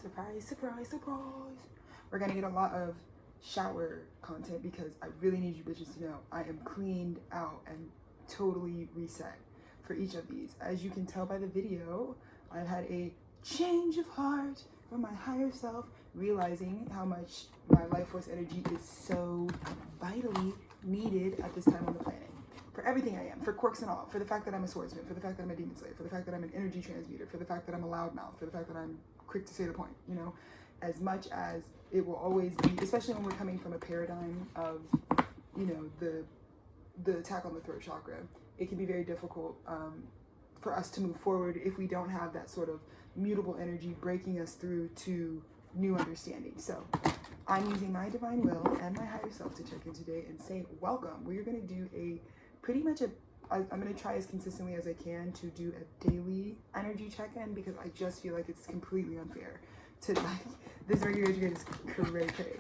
Surprise, surprise, surprise. We're gonna get a lot of shower content because I really need you bitches to know I am cleaned out and totally reset for each of these. As you can tell by the video, I've had a change of heart from my higher self, realizing how much my life force energy is so vitally needed at this time on the planet. For everything I am, for quirks and all, for the fact that I'm a swordsman, for the fact that I'm a demon slayer, for the fact that I'm an energy transmuter, for the fact that I'm a loudmouth, for the fact that I'm quick to say the point, you know, as much as it will always be, especially when we're coming from a paradigm of, you know, the attack on the throat chakra, it can be very difficult for us to move forward if we don't have that sort of mutable energy breaking us through to new understanding. So I'm using my divine will and my higher self to check in today and say welcome. We're going to do I'm going to try as consistently as I can to do a daily energy check-in, because I just feel like it's completely unfair to, like, this regular educator is cray-cray.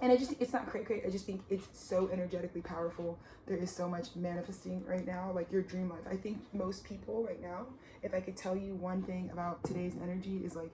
And it's not cray-cray, I just think it's so energetically powerful. There is so much manifesting right now, like your dream life. I think most people right now, if I could tell you one thing about today's energy, is like,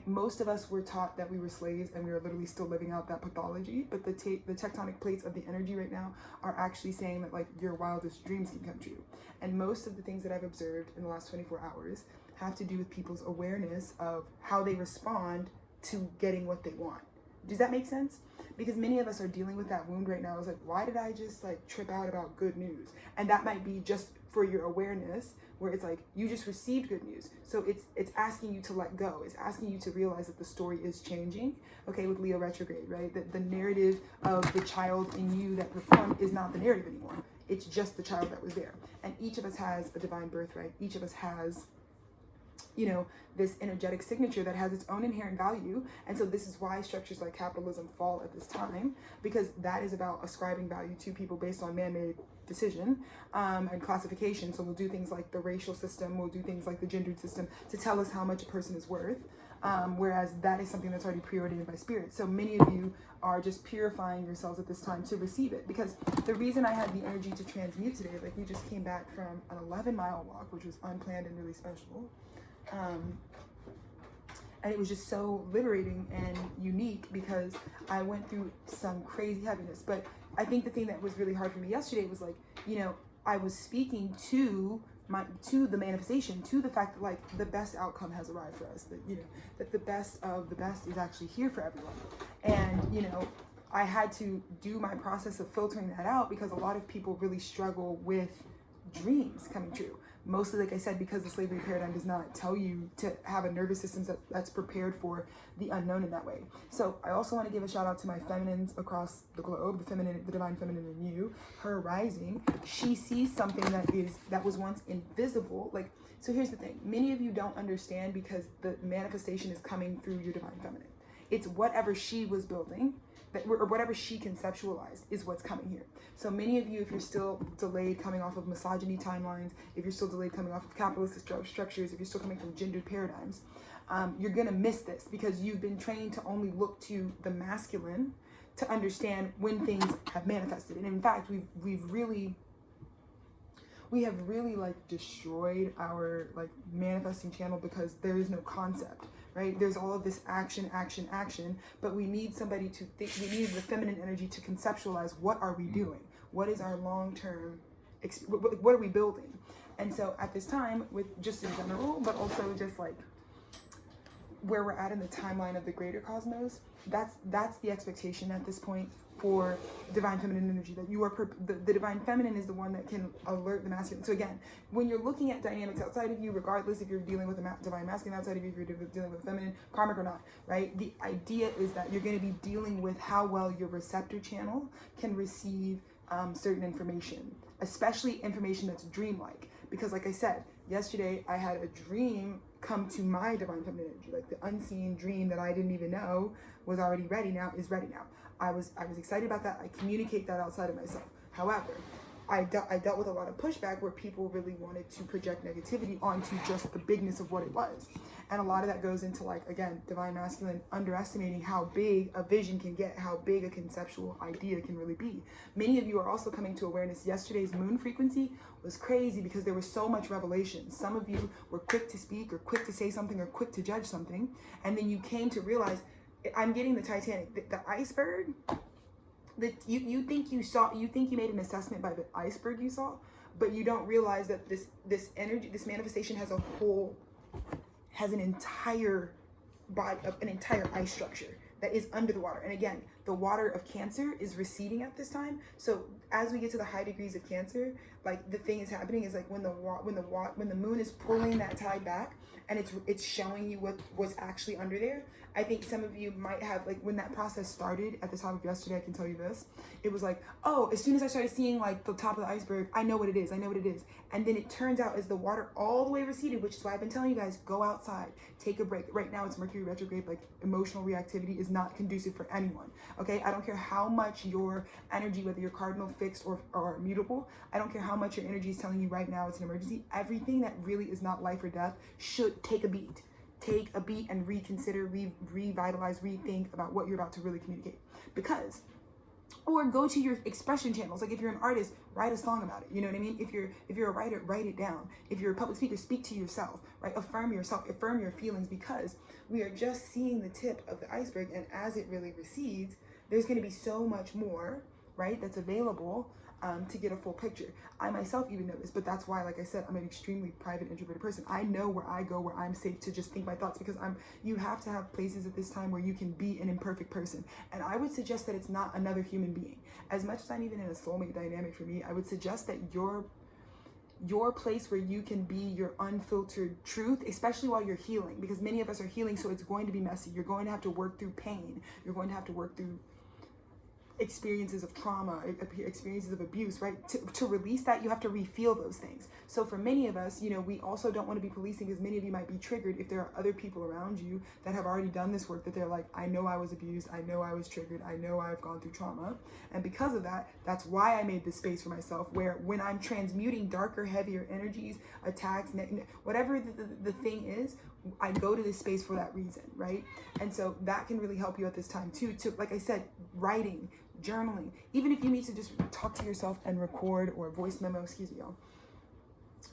most of us were taught that we were slaves and we are literally still living out that pathology, but the tectonic plates of the energy right now are actually saying that, like, your wildest dreams can come true. And most of the things that I've observed in the last 24 hours have to do with people's awareness of how they respond to getting what they want. Does that make sense? Because many of us are dealing with that wound right now. It's like, why did I just like trip out about good news? And that might be just for your awareness, where it's like, you just received good news. So it's asking you to let go. It's asking you to realize that the story is changing. Okay, with Leo retrograde, right? That the narrative of the child in you that performed is not the narrative anymore. It's just the child that was there. And each of us has a divine birthright. Each of us has, you know, this energetic signature that has its own inherent value. And so this is why structures like capitalism fall at this time, because that is about ascribing value to people based on man-made decision and classification. So we'll do things like the racial system, we'll do things like the gendered system to tell us how much a person is worth, whereas that is something that's already preordained by spirit. So many of you are just purifying yourselves at this time to receive it, because the reason I had the energy to transmute today, like, we just came back from an 11-mile walk, which was unplanned and really special. And it was just so liberating and unique because I went through some crazy heaviness. But I think the thing that was really hard for me yesterday was, like, you know, I was speaking to the manifestation, to the fact that, like, the best outcome has arrived for us, that, you know, that the best of the best is actually here for everyone. And, you know, I had to do my process of filtering that out, because a lot of people really struggle with dreams coming true. Mostly, like I said, because the slavery paradigm does not tell you to have a nervous system that's prepared for the unknown in that way. So I also want to give a shout out to my feminines across the globe, the divine feminine in you, her rising. She sees something that was once invisible. Like, so here's the thing. Many of you don't understand because the manifestation is coming through your divine feminine. It's whatever she was building, or whatever she conceptualized is what's coming here. So many of you, if you're still delayed coming off of misogyny timelines, if you're still delayed coming off of capitalist structures, if you're still coming from gendered paradigms, you're gonna miss this, because you've been trained to only look to the masculine to understand when things have manifested. And in fact, we have really like destroyed our like manifesting channel, because there is no concept, right? There's all of this action, but we need somebody to think, we need the feminine energy to conceptualize, what are we doing? What is our long-term, what are we building? And so at this time, with just in general, but also just like where we're at in the timeline of the greater cosmos, that's the expectation at this point for divine feminine energy, that you are the divine feminine is the one that can alert the masculine. So again, when you're looking at dynamics outside of you, regardless if you're dealing with a divine masculine outside of you, if you're dealing with feminine, karmic or not, right? The idea is that you're going to be dealing with how well your receptor channel can receive certain information, especially information that's dreamlike. Because like I said, yesterday I had a dream come to my divine feminine energy, like the unseen dream that I didn't even know was already ready now is ready now. I was excited about that. I communicate that outside of myself. However, I dealt with a lot of pushback where people really wanted to project negativity onto just the bigness of what it was. And a lot of that goes into, like, again, divine masculine, underestimating how big a vision can get, how big a conceptual idea can really be. Many of you are also coming to awareness. Yesterday's moon frequency was crazy because there was so much revelation. Some of you were quick to speak or quick to say something or quick to judge something. And then you came to realize, I'm getting the Titanic, the iceberg that you think you saw, you think you made an assessment by the iceberg you saw, but you don't realize that this energy, this manifestation has an entire body, an entire ice structure that is under the water. And again, the water of Cancer is receding at this time. So as we get to the high degrees of Cancer, like, the thing is happening is, like, when the moon is pulling that tide back and it's showing you what's actually under there. I think some of you might have, like, when that process started at the top of yesterday, I can tell you this, it was like, oh, as soon as I started seeing, like, the top of the iceberg, I know what it is. And then it turns out, as the water all the way receded, which is why I've been telling you guys, go outside, take a break. Right now it's Mercury retrograde. Like, emotional reactivity is not conducive for anyone. Okay, I don't care how much your energy, whether you're cardinal, fixed, or mutable, I don't care how much your energy is telling you right now it's an emergency. Everything that really is not life or death should take a beat. Take a beat and reconsider, revitalize, rethink about what you're about to really communicate. Because, or go to your expression channels. Like, if you're an artist, write a song about it. You know what I mean? If you're a writer, write it down. If you're a public speaker, speak to yourself, right? Affirm yourself, affirm your feelings, because we are just seeing the tip of the iceberg, and as it really recedes, there's going to be so much more, right, that's available to get a full picture. I myself even know this, but that's why, like I said, I'm an extremely private, introverted person. I know where I go, where I'm safe to just think my thoughts, because you have to have places at this time where you can be an imperfect person. And I would suggest that it's not another human being. As much as I'm even in a soulmate dynamic for me, I would suggest that your place where you can be your unfiltered truth, especially while you're healing, because many of us are healing, so it's going to be messy. You're going to have to work through pain. You're going to have to work through experiences of trauma, experiences of abuse, right? To release that, you have to refeel those things. So for many of us, you know, we also don't want to be policing, because many of you might be triggered if there are other people around you that have already done this work, that they're like, I know I was abused, I know I was triggered, I know I've gone through trauma. And because of that, that's why I made this space for myself, where when I'm transmuting darker, heavier energies, attacks, whatever the thing is, I go to this space for that reason, right? And so that can really help you at this time too, to, like I said, writing, journaling, even if you need to just talk to yourself and record, or voice memo, excuse me, y'all.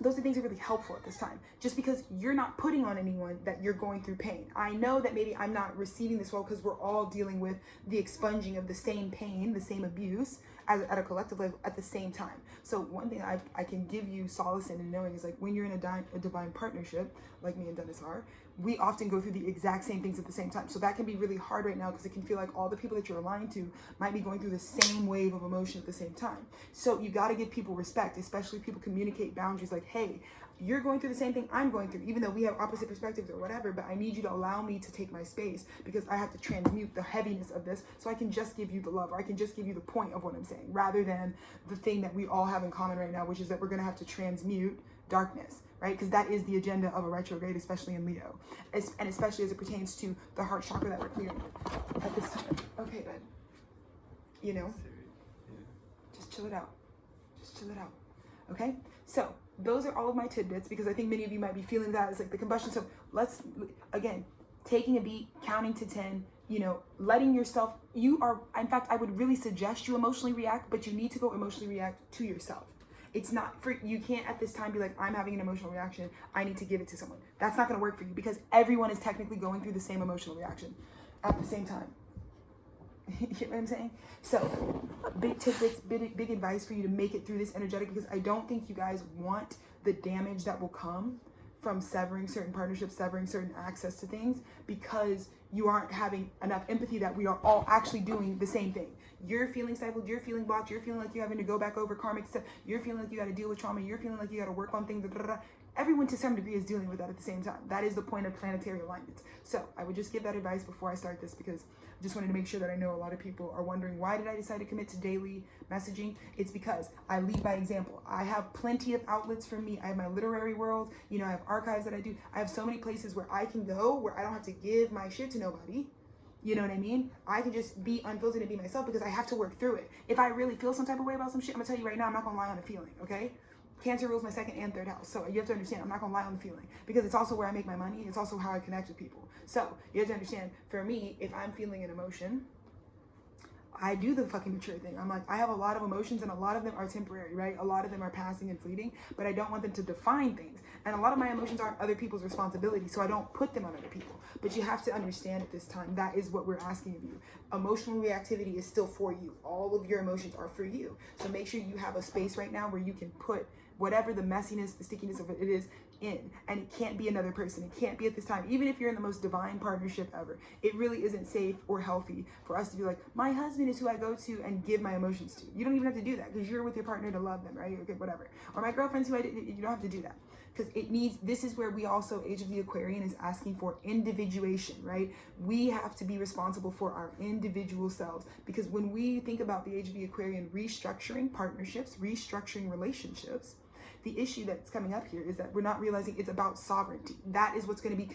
Those are things that are really helpful at this time, just because you're not putting on anyone that you're going through pain. I know that maybe I'm not receiving this well, because we're all dealing with the expunging of the same pain, the same abuse at a collective level at the same time. So one thing I can give you solace in and knowing is, like, when you're in a divine partnership, like me and Dennis are, we often go through the exact same things at the same time. So that can be really hard right now, because it can feel like all the people that you're aligned to might be going through the same wave of emotion at the same time. So you got to give people respect, especially if people communicate boundaries, like, hey, you're going through the same thing I'm going through, even though we have opposite perspectives or whatever, but I need you to allow me to take my space, because I have to transmute the heaviness of this, so I can just give you the love, or I can just give you the point of what I'm saying, rather than the thing that we all have in common right now, which is that we're going to have to transmute darkness, right? Because that is the agenda of a retrograde, especially in Leo, and especially as it pertains to the heart chakra that we're clearing at this time. Okay, then, you know, just chill it out. Just chill it out. Okay? So those are all of my tidbits, because I think many of you might be feeling that it's like the combustion. So let's, again, taking a beat, counting to 10, you know, letting yourself, in fact, I would really suggest you emotionally react, but you need to go emotionally react to yourself. It's not for, you can't at this time be like, I'm having an emotional reaction, I need to give it to someone. That's not going to work for you, because everyone is technically going through the same emotional reaction at the same time. You know what I'm saying? So big tidbits, big advice for you to make it through this energetic, because I don't think you guys want the damage that will come from severing certain partnerships, severing certain access to things, because you aren't having enough empathy that we are all actually doing the same thing. You're feeling stifled, you're feeling blocked, you're feeling like you're having to go back over karmic stuff, you're feeling like you got to deal with trauma, you're feeling like you got to work on things, Everyone to some degree is dealing with that at the same time. That is the point of planetary alignments. So I would just give that advice before I start this, because I just wanted to make sure that I know a lot of people are wondering, why did I decide to commit to daily messaging? It's because I lead by example. I have plenty of outlets for me. I have my literary world. You know, I have archives that I do. I have so many places where I can go, where I don't have to give my shit to nobody. You know what I mean? I can just be unfiltered and be myself, because I have to work through it. If I really feel some type of way about some shit, I'm gonna tell you right now, I'm not gonna lie on a feeling, okay? Cancer rules my second and third house. So you have to understand, I'm not going to lie on the feeling, because it's also where I make my money. It's also how I connect with people. So you have to understand, for me, if I'm feeling an emotion, I do the fucking mature thing. I'm like, I have a lot of emotions and a lot of them are temporary, right? A lot of them are passing and fleeting, but I don't want them to define things. And a lot of my emotions aren't other people's responsibility, so I don't put them on other people. But you have to understand at this time, that is what we're asking of you. Emotional reactivity is still for you. All of your emotions are for you. So make sure you have a space right now where you can put whatever the messiness, the stickiness of it is in, and it can't be another person. It can't be at this time. Even if you're in the most divine partnership ever, it really isn't safe or healthy for us to be like, my husband is who I go to and give my emotions to. You don't even have to do that, because you're with your partner to love them, right? Okay, whatever. Or my girlfriend's who you don't have to do that, because it needs, this is where we also, Age of the Aquarian is asking for individuation, right? We have to be responsible for our individual selves, because when we think about the Age of the Aquarian restructuring partnerships, restructuring relationships, the issue that's coming up here is that we're not realizing it's about sovereignty. That is what's going to be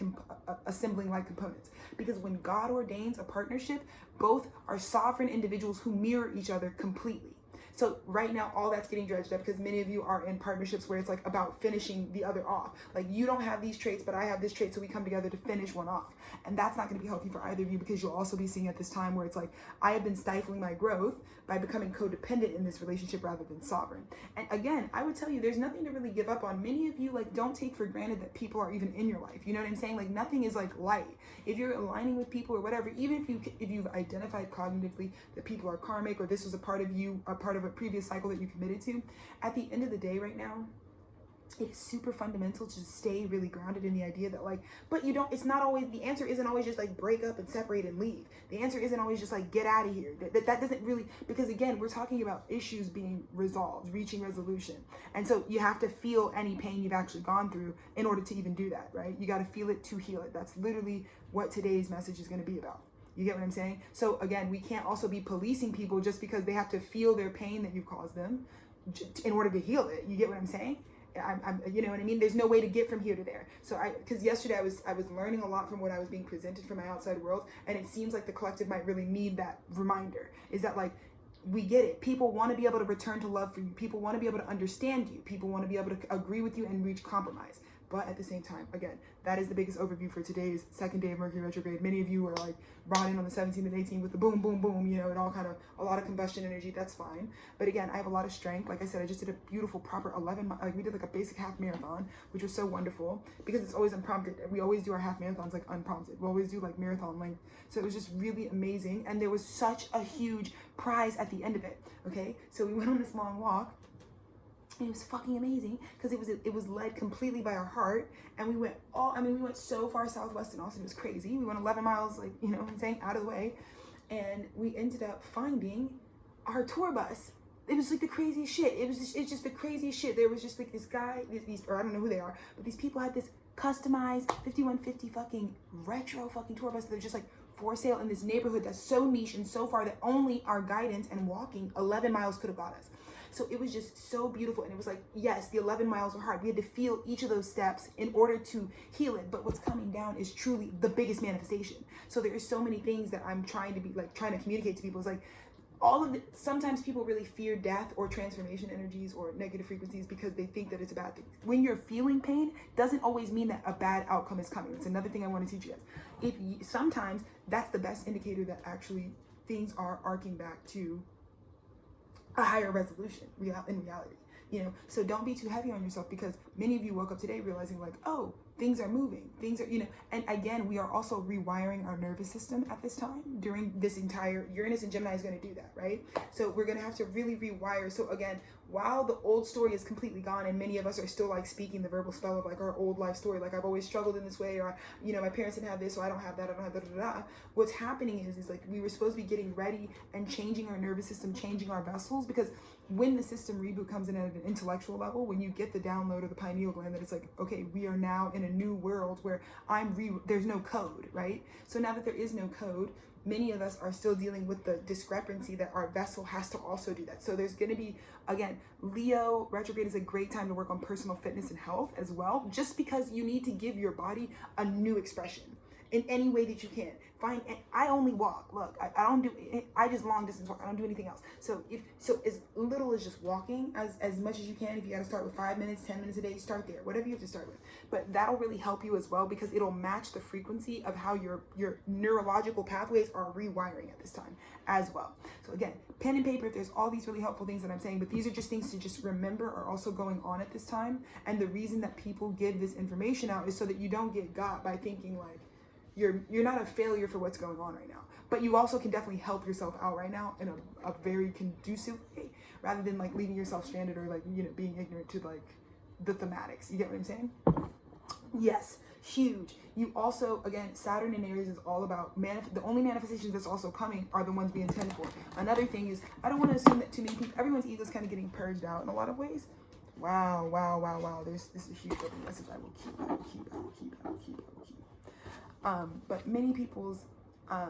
assembling like components. Because when God ordains a partnership, both are sovereign individuals who mirror each other completely. So right now, all that's getting dredged up because many of you are in partnerships where it's like about finishing the other off. Like, you don't have these traits, but I have this trait, so we come together to finish one off. And that's not going to be healthy for either of you, because you'll also be seeing at this time where it's like, I have been stifling my growth by becoming codependent in this relationship rather than sovereign. And again, I would tell you, there's nothing to really give up on. Many of you, like, don't take for granted that people are even in your life. You know what I'm saying? Like, nothing is like light. If you're aligning with people or whatever, even if you've identified cognitively that people are karmic, or this was a part of you, a part of a previous cycle that you committed to, at the end of the day right now, it is super fundamental to stay really grounded in the idea that, like, but you don't, it's not always, the answer isn't always just like break up and separate and leave. The answer isn't always just like get out of here. That doesn't really, because again, we're talking about issues being resolved, reaching resolution. And so you have to feel any pain you've actually gone through in order to even do that, right? You got to feel it to heal it. That's literally what today's message is going to be about. You get what I'm saying? So again, we can't also be policing people just because they have to feel their pain that you've caused them in order to heal it. You get what I'm saying? You know what I mean? There's no way to get from here to there. So because yesterday I was learning a lot from what I was being presented from my outside world, and it seems like the collective might really need that reminder. Is that, like, we get it. People want to be able to return to love for you. People want to be able to understand you. People want to be able to agree with you and reach compromise. But at the same time, again, that is the biggest overview for today's second day of Mercury retrograde. Many of you are like brought in on the 17th and 18th with the boom, boom, boom, you know, it all kind of, a lot of combustion energy. That's fine. But again, I have a lot of strength. Like I said, I just did a beautiful, proper 11, like we did like a basic half marathon, which was so wonderful because it's always unprompted. We always do our half marathons like unprompted. We always do like marathon length. So it was just really amazing. And there was such a huge prize at the end of it. Okay. So we went on this long walk. And it was fucking amazing because it was led completely by our heart, and we went we went so far southwest in Austin. It was crazy. We went 11 miles, like, you know what I'm saying, out of the way, and we ended up finding our tour bus. It was like the craziest shit. It's just the craziest shit. There was just like this guy, or I don't know who they are, but these people had this customized 5150 fucking retro fucking tour bus that was just like for sale in this neighborhood that's so niche and so far that only our guidance and walking 11 miles could have got us. So it was just so beautiful. And it was like, yes, the 11 miles were hard. We had to feel each of those steps in order to heal it. But what's coming down is truly the biggest manifestation. So there are so many things that I'm trying to communicate to people. It's like, sometimes people really fear death or transformation energies or negative frequencies because they think that it's a bad thing. When you're feeling pain, doesn't always mean that a bad outcome is coming. It's another thing I want to teach you guys. Sometimes that's the best indicator that actually things are arcing back to a higher resolution in reality, you know. So don't be too heavy on yourself, because many of you woke up today realizing like, oh, things are moving, things are, you know. And again, we are also rewiring our nervous system at this time. During this entire, Uranus and Gemini is going to do that, right? So we're going to have to really rewire. So again, while the old story is completely gone and many of us are still like speaking the verbal spell of like our old life story, like I've always struggled in this way, or, you know, my parents didn't have this, so I don't have that, I don't have that, what's happening is like we were supposed to be getting ready and changing our nervous system, changing our vessels, because when the system reboot comes in at an intellectual level, when you get the download of the pineal gland that it's like, okay, we are now in a new world where there's no code, right? So now that there is no code, many of us are still dealing with the discrepancy that our vessel has to also do that. So there's going to be, again, Leo retrograde is a great time to work on personal fitness and health as well, just because you need to give your body a new expression. in any way that you can. I only walk. Look, I don't do, I just long distance walk. I don't do anything else. So as little as just walking, as much as you can. If you got to start with 5 minutes, 10 minutes a day, start there, whatever you have to start with. But that'll really help you as well, because it'll match the frequency of how your neurological pathways are rewiring at this time as well. So again, pen and paper, if there's all these really helpful things that I'm saying, but these are just things to just remember are also going on at this time. And the reason that people give this information out is so that you don't get got by thinking like, you're not a failure for what's going on right now, but you also can definitely help yourself out right now in a very conducive way, rather than like leaving yourself stranded or like, you know, being ignorant to like the thematics. You get what I'm saying? Yes, huge. You also, again, Saturn in Aries is all about the only manifestations that's also coming are the ones we intend for. Another thing is, I don't want to assume that too many people, everyone's ego is kind of getting purged out in a lot of ways. Wow. This is a huge open message. I will keep. But many people's, I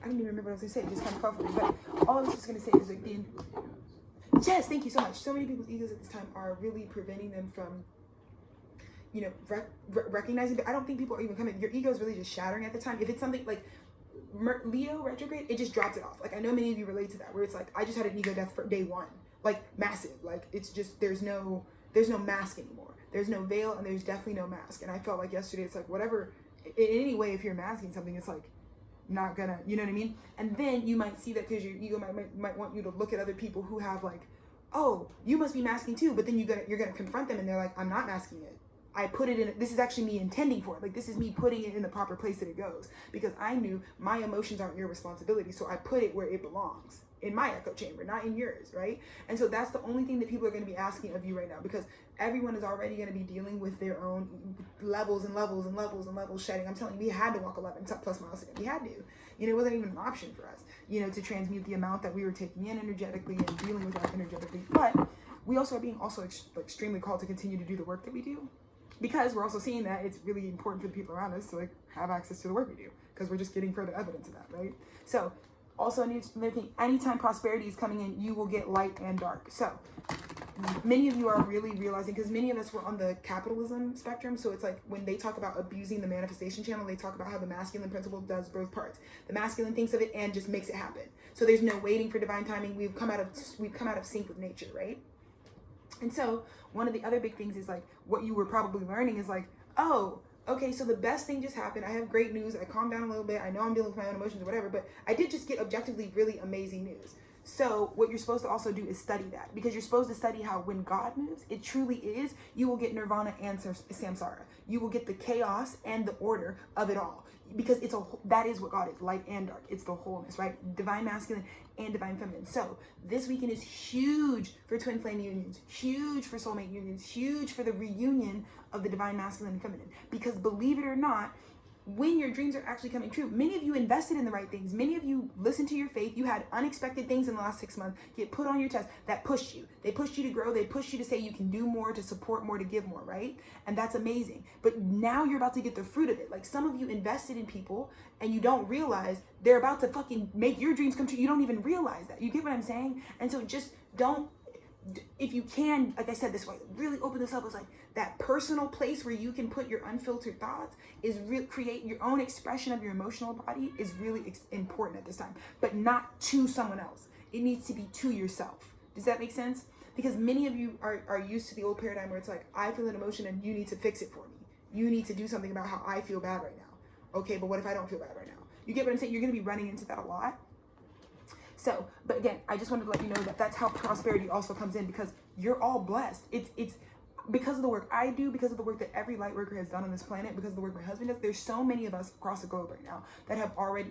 don't even remember what I was going to say. It just kind of fell for me. But all I was just going to say is like yes, thank you so much. So many people's egos at this time are really preventing them from, you know, recognizing. But I don't think people are even coming. Your ego is really just shattering at the time. If it's something like Leo retrograde, it just drops it off. Like I know many of you relate to that, where it's like, I just had an ego death for day one. Like massive. Like it's just, there's no mask anymore. There's no veil, and there's definitely no mask. And I felt like yesterday, it's like, whatever, in any way, if you're masking something, it's like not gonna, you know what I mean? And then you might see that because your ego might want you to look at other people who have like, oh, you must be masking too. But then you're gonna confront them, and they're like, I'm not masking it. I put it in, this is actually me intending for it. Like, this is me putting it in the proper place that it goes, because I knew my emotions aren't your responsibility. So I put it where it belongs, in my echo chamber, not in yours, right? And so that's the only thing that people are going to be asking of you right now, because everyone is already going to be dealing with their own levels shedding. I'm telling you, we had to walk 11 plus miles today. We had to. You know, it wasn't even an option for us, you know, to transmute the amount that we were taking in energetically and dealing with that energetically. But we also are being extremely called to continue to do the work that we do, because we're also seeing that it's really important for the people around us to like have access to the work we do, because we're just getting further evidence of that, right? So also, another thing, anytime prosperity is coming in, you will get light and dark. So many of you are really realizing, because many of us were on the capitalism spectrum. So it's like when they talk about abusing the manifestation channel, they talk about how the masculine principle does both parts. The masculine thinks of it and just makes it happen. So there's no waiting for divine timing. We've come out of sync with nature, right? And so one of the other big things is like what you were probably learning is like, oh, okay, so the best thing just happened. I have great news. I calmed down a little bit. I know I'm dealing with my own emotions or whatever, but I did just get objectively really amazing news. So what you're supposed to also do is study that, because you're supposed to study how when God moves, it truly is, you will get nirvana and samsara. You will get the chaos and the order of it all, because that is what God is, light and dark. It's the wholeness, right? Divine masculine and divine feminine. So this weekend is huge for twin flame unions, huge for soulmate unions, huge for the reunion of the divine masculine and feminine. Because believe it or not, when your dreams are actually coming true, many of you invested in the right things. Many of you listened to your faith. You had unexpected things in the last 6 months get put on your test that pushed you. They pushed you to grow. They pushed you to say you can do more, to support more, to give more, right? And that's amazing. But now you're about to get the fruit of it. Like some of you invested in people and you don't realize they're about to fucking make your dreams come true. You don't even realize that. You get what I'm saying? And so just don't, if you can, like I said this way, really open this up. It's like that personal place where you can put your unfiltered thoughts is create your own expression of your emotional body is really important at this time, but not to someone else. It needs to be to yourself. Does that make sense? Because many of you are used to the old paradigm where it's like, I feel an emotion and you need to fix it for me. You need to do something about how I feel bad right now. Okay, but what if I don't feel bad right now? You get what I'm saying? You're going to be running into that a lot. So, but again, I just wanted to let you know that that's how prosperity also comes in, because you're all blessed. It's because of the work I do, because of the work that every light worker has done on this planet, because of the work my husband does. There's so many of us across the globe right now that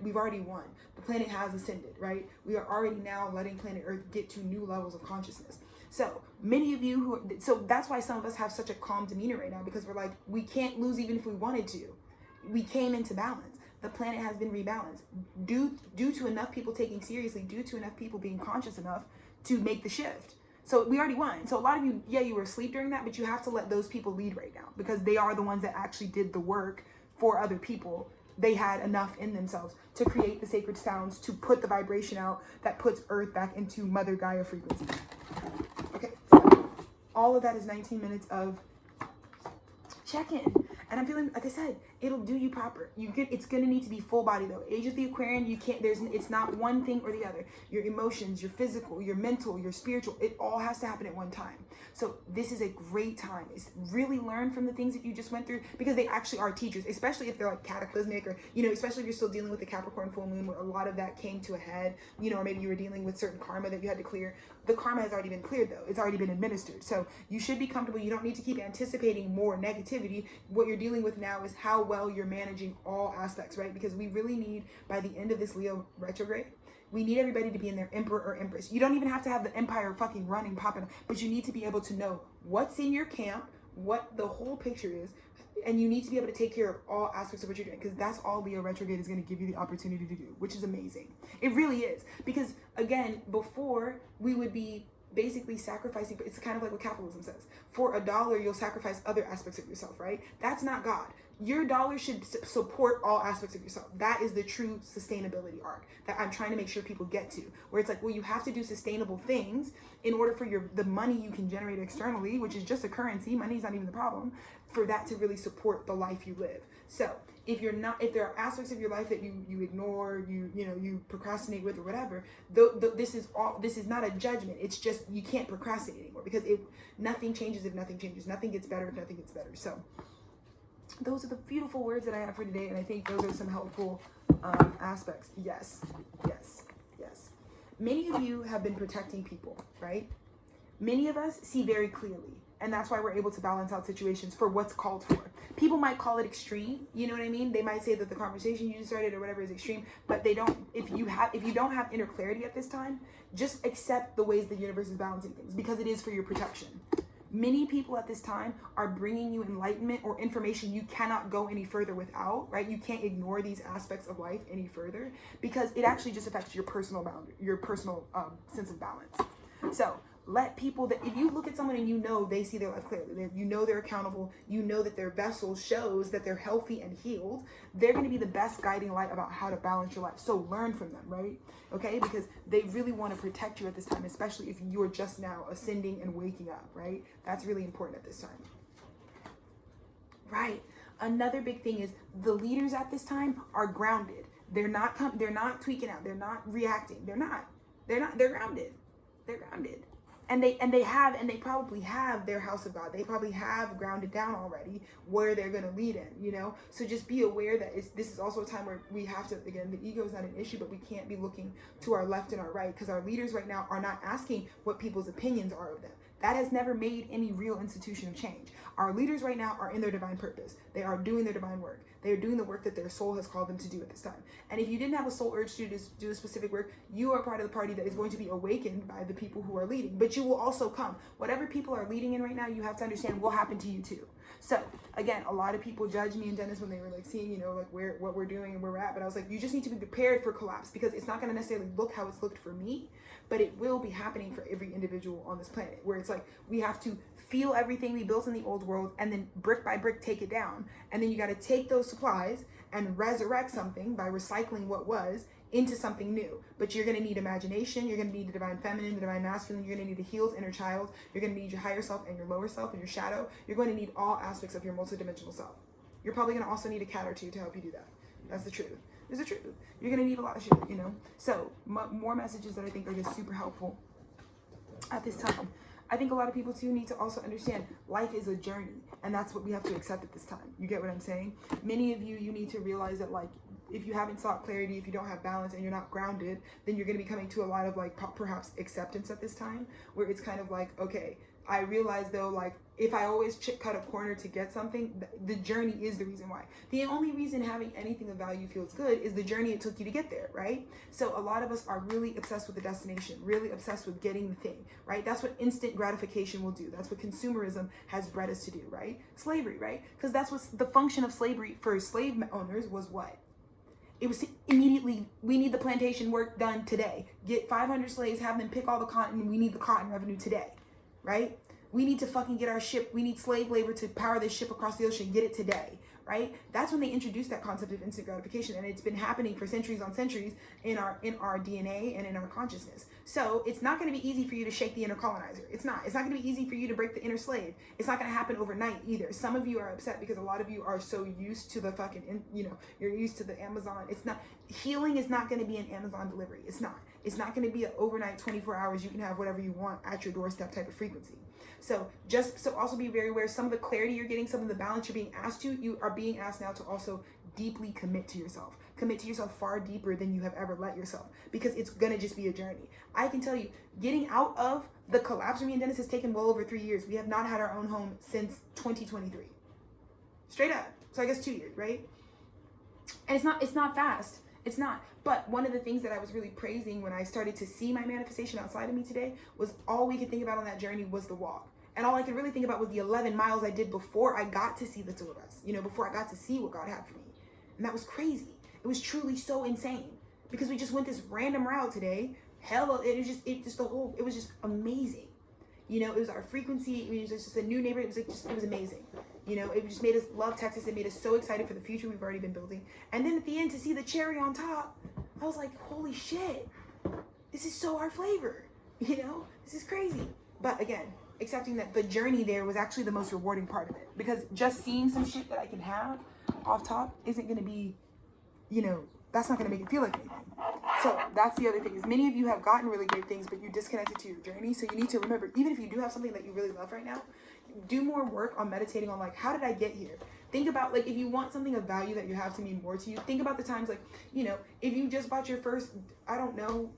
we've already won. The planet has ascended, right? We are already now letting planet Earth get to new levels of consciousness. So many of you so that's why some of us have such a calm demeanor right now, because we're like, we can't lose even if we wanted to. We came into balance. The planet has been rebalanced due to enough people taking seriously, due to enough people being conscious enough to make the shift. So we already won. So a lot of you, yeah, you were asleep during that, but you have to let those people lead right now, because they are the ones that actually did the work for other people. They had enough in themselves to create the sacred sounds, to put the vibration out that puts Earth back into Mother Gaia frequency. Okay, so all of that is 19 minutes of check-in. And I'm feeling, like I said, it'll do you proper. It's gonna need to be full body though. Age of the Aquarian, it's not one thing or the other. Your emotions, your physical, your mental, your spiritual, it all has to happen at one time. So this is a great time. It's really learn from the things that you just went through, because they actually are teachers, especially if they're like cataclysmic, or, especially if you're still dealing with the Capricorn full moon, where a lot of that came to a head, or maybe you were dealing with certain karma that you had to clear. The karma has already been cleared though. It's already been administered. So you should be comfortable. You don't need to keep anticipating more negativity. What you're dealing with now is how well you're managing all aspects, right? Because we really need, by the end of this Leo retrograde, we need everybody to be in their emperor or empress. You don't even have to have the empire fucking running, popping, but you need to be able to know what's in your camp, what the whole picture is, and you need to be able to take care of all aspects of what you're doing, because that's all Leo retrograde is going to give you the opportunity to do, which is amazing. It really is. Because again, before, we would be basically sacrificing, but it's kind of like what capitalism says. For $1, you'll sacrifice other aspects of yourself, right? That's not God. Your dollar should support all aspects of yourself. That is the true sustainability arc that I'm trying to make sure people get to, where it's like, well, you have to do sustainable things in order for the money you can generate externally, which is just a currency, money's not even the problem, for that to really support the life you live. So if there are aspects of your life that you ignore, you procrastinate with or whatever, this is not a judgment. It's just, you can't procrastinate anymore, because nothing changes if nothing changes. Nothing gets better if nothing gets better. So those are the beautiful words that I have for today, and I think those are some helpful aspects. Yes. Many of you have been protecting people, right? Many of us see very clearly, and that's why we're able to balance out situations for what's called for. People might call it extreme, you know what I mean? They might say that the conversation you just started or whatever is extreme, but they don't. If you don't have inner clarity at this time, just accept the ways the universe is balancing things, because it is for your protection. Many people at this time are bringing you enlightenment or information you cannot go any further without, right? You can't ignore these aspects of life any further, because it actually just affects your personal boundary, your personal sense of balance. So let people that, if you look at someone and they see their life clearly, they're accountable, that their vessel shows that they're healthy and healed, they're going to be the best guiding light about how to balance your life. So learn from them, right? Okay, because they really want to protect you at this time, especially if you're just now ascending and waking up, right? That's really important at this time. Right. Another big thing is the leaders at this time are grounded. They're not tweaking out. They're not reacting. They're grounded. They're grounded. And they probably have their house of God. They probably have grounded down already where they're going to lead in, So just be aware that this is also a time where we have to, again, the ego is not an issue, but we can't be looking to our left and our right, because our leaders right now are not asking what people's opinions are of them. That has never made any real institution of change. Our leaders right now are in their divine purpose. They are doing their divine work. They are doing the work that their soul has called them to do at this time. And if you didn't have a soul urge to do a specific work, you are part of the party that is going to be awakened by the people who are leading. But you will also come. Whatever people are leading in right now, you have to understand will happen to you too. So again, a lot of people judge me and Dennis when they were like seeing, what we're doing and where we're at. But I was like, you just need to be prepared for collapse, because it's not going to necessarily look how it's looked for me, but it will be happening for every individual on this planet, where it's like we have to feel everything we built in the old world and then brick by brick take it down. And then you got to take those supplies and resurrect something by recycling what was into something new. But you're going to need imagination. You're going to need the divine feminine, the divine masculine. You're going to need a healed inner child. You're going to need your higher self and your lower self and your shadow. You're going to need all aspects of your multidimensional self. You're probably going to also need a cat or two to help you do that. That's the truth. It's the truth. You're going to need a lot of shit, So more messages that I think are just super helpful at this time. I think a lot of people too need to also understand life is a journey, and that's what we have to accept at this time. You get what I'm saying? Many of you need to realize that, like, if you haven't sought clarity, if you don't have balance and you're not grounded, then you're going to be coming to a lot of perhaps acceptance at this time, where it's kind of like, okay, I realize though, like, if I always cut a corner to get something, the journey is the reason why. The only reason having anything of value feels good is the journey it took you to get there, right? So a lot of us are really obsessed with the destination, really obsessed with getting the thing, right? That's what instant gratification will do. That's what consumerism has bred us to do, right? Slavery, right? Because that's what's the function of slavery for slave owners was what? It was to immediately, we need the plantation work done today. Get 500 slaves, have them pick all the cotton, we need the cotton revenue today, right? We need to fucking get our ship. We need slave labor to power this ship across the ocean. Get it today, right? That's when they introduced that concept of instant gratification, and it's been happening for centuries on centuries in our DNA and in our consciousness. So it's not going to be easy for you to shake the inner colonizer. It's not. It's not going to be easy for you to break the inner slave. It's not going to happen overnight either. Some of you are upset because a lot of you are so used to the fucking, you're used to the Amazon. It's not. Healing is not going to be an Amazon delivery. It's not. It's not going to be an overnight 24 hours. You can have whatever you want at your doorstep type of frequency. So also be very aware, some of the clarity you're getting, some of the balance you're being asked to, you are being asked now to also deeply commit to yourself. Commit to yourself far deeper than you have ever let yourself, because it's going to just be a journey. I can tell you, getting out of the collapse for me and Dennis has taken well over 3 years. We have not had our own home since 2023. Straight up. So I guess 2 years, right? And it's not fast. It's not. But one of the things that I was really praising when I started to see my manifestation outside of me today was all we could think about on that journey was the walk. And all I could really think about was the 11 miles I did before I got to see the two of us, before I got to see what God had for me. And that was crazy. It was truly so insane because we just went this random route today. Hell, it was just amazing. It was our frequency. It was just a new neighborhood. It was amazing. It just made us love Texas. It made us so excited for the future we've already been building. And then at the end, to see the cherry on top, I was like, holy shit, this is so our flavor. This is crazy. But again, accepting that the journey there was actually the most rewarding part of it, because just seeing some shit that I can have off top isn't going to be, that's not going to make it feel like anything. So that's the other thing, is many of you have gotten really great things, but you disconnected to your journey. So you need to remember, even if you do have something that you really love right now, do more work on meditating on, like, how did I get here? Think about, like, if you want something of value that you have to mean more to you, think about the times, like, if you just bought your first, I don't know,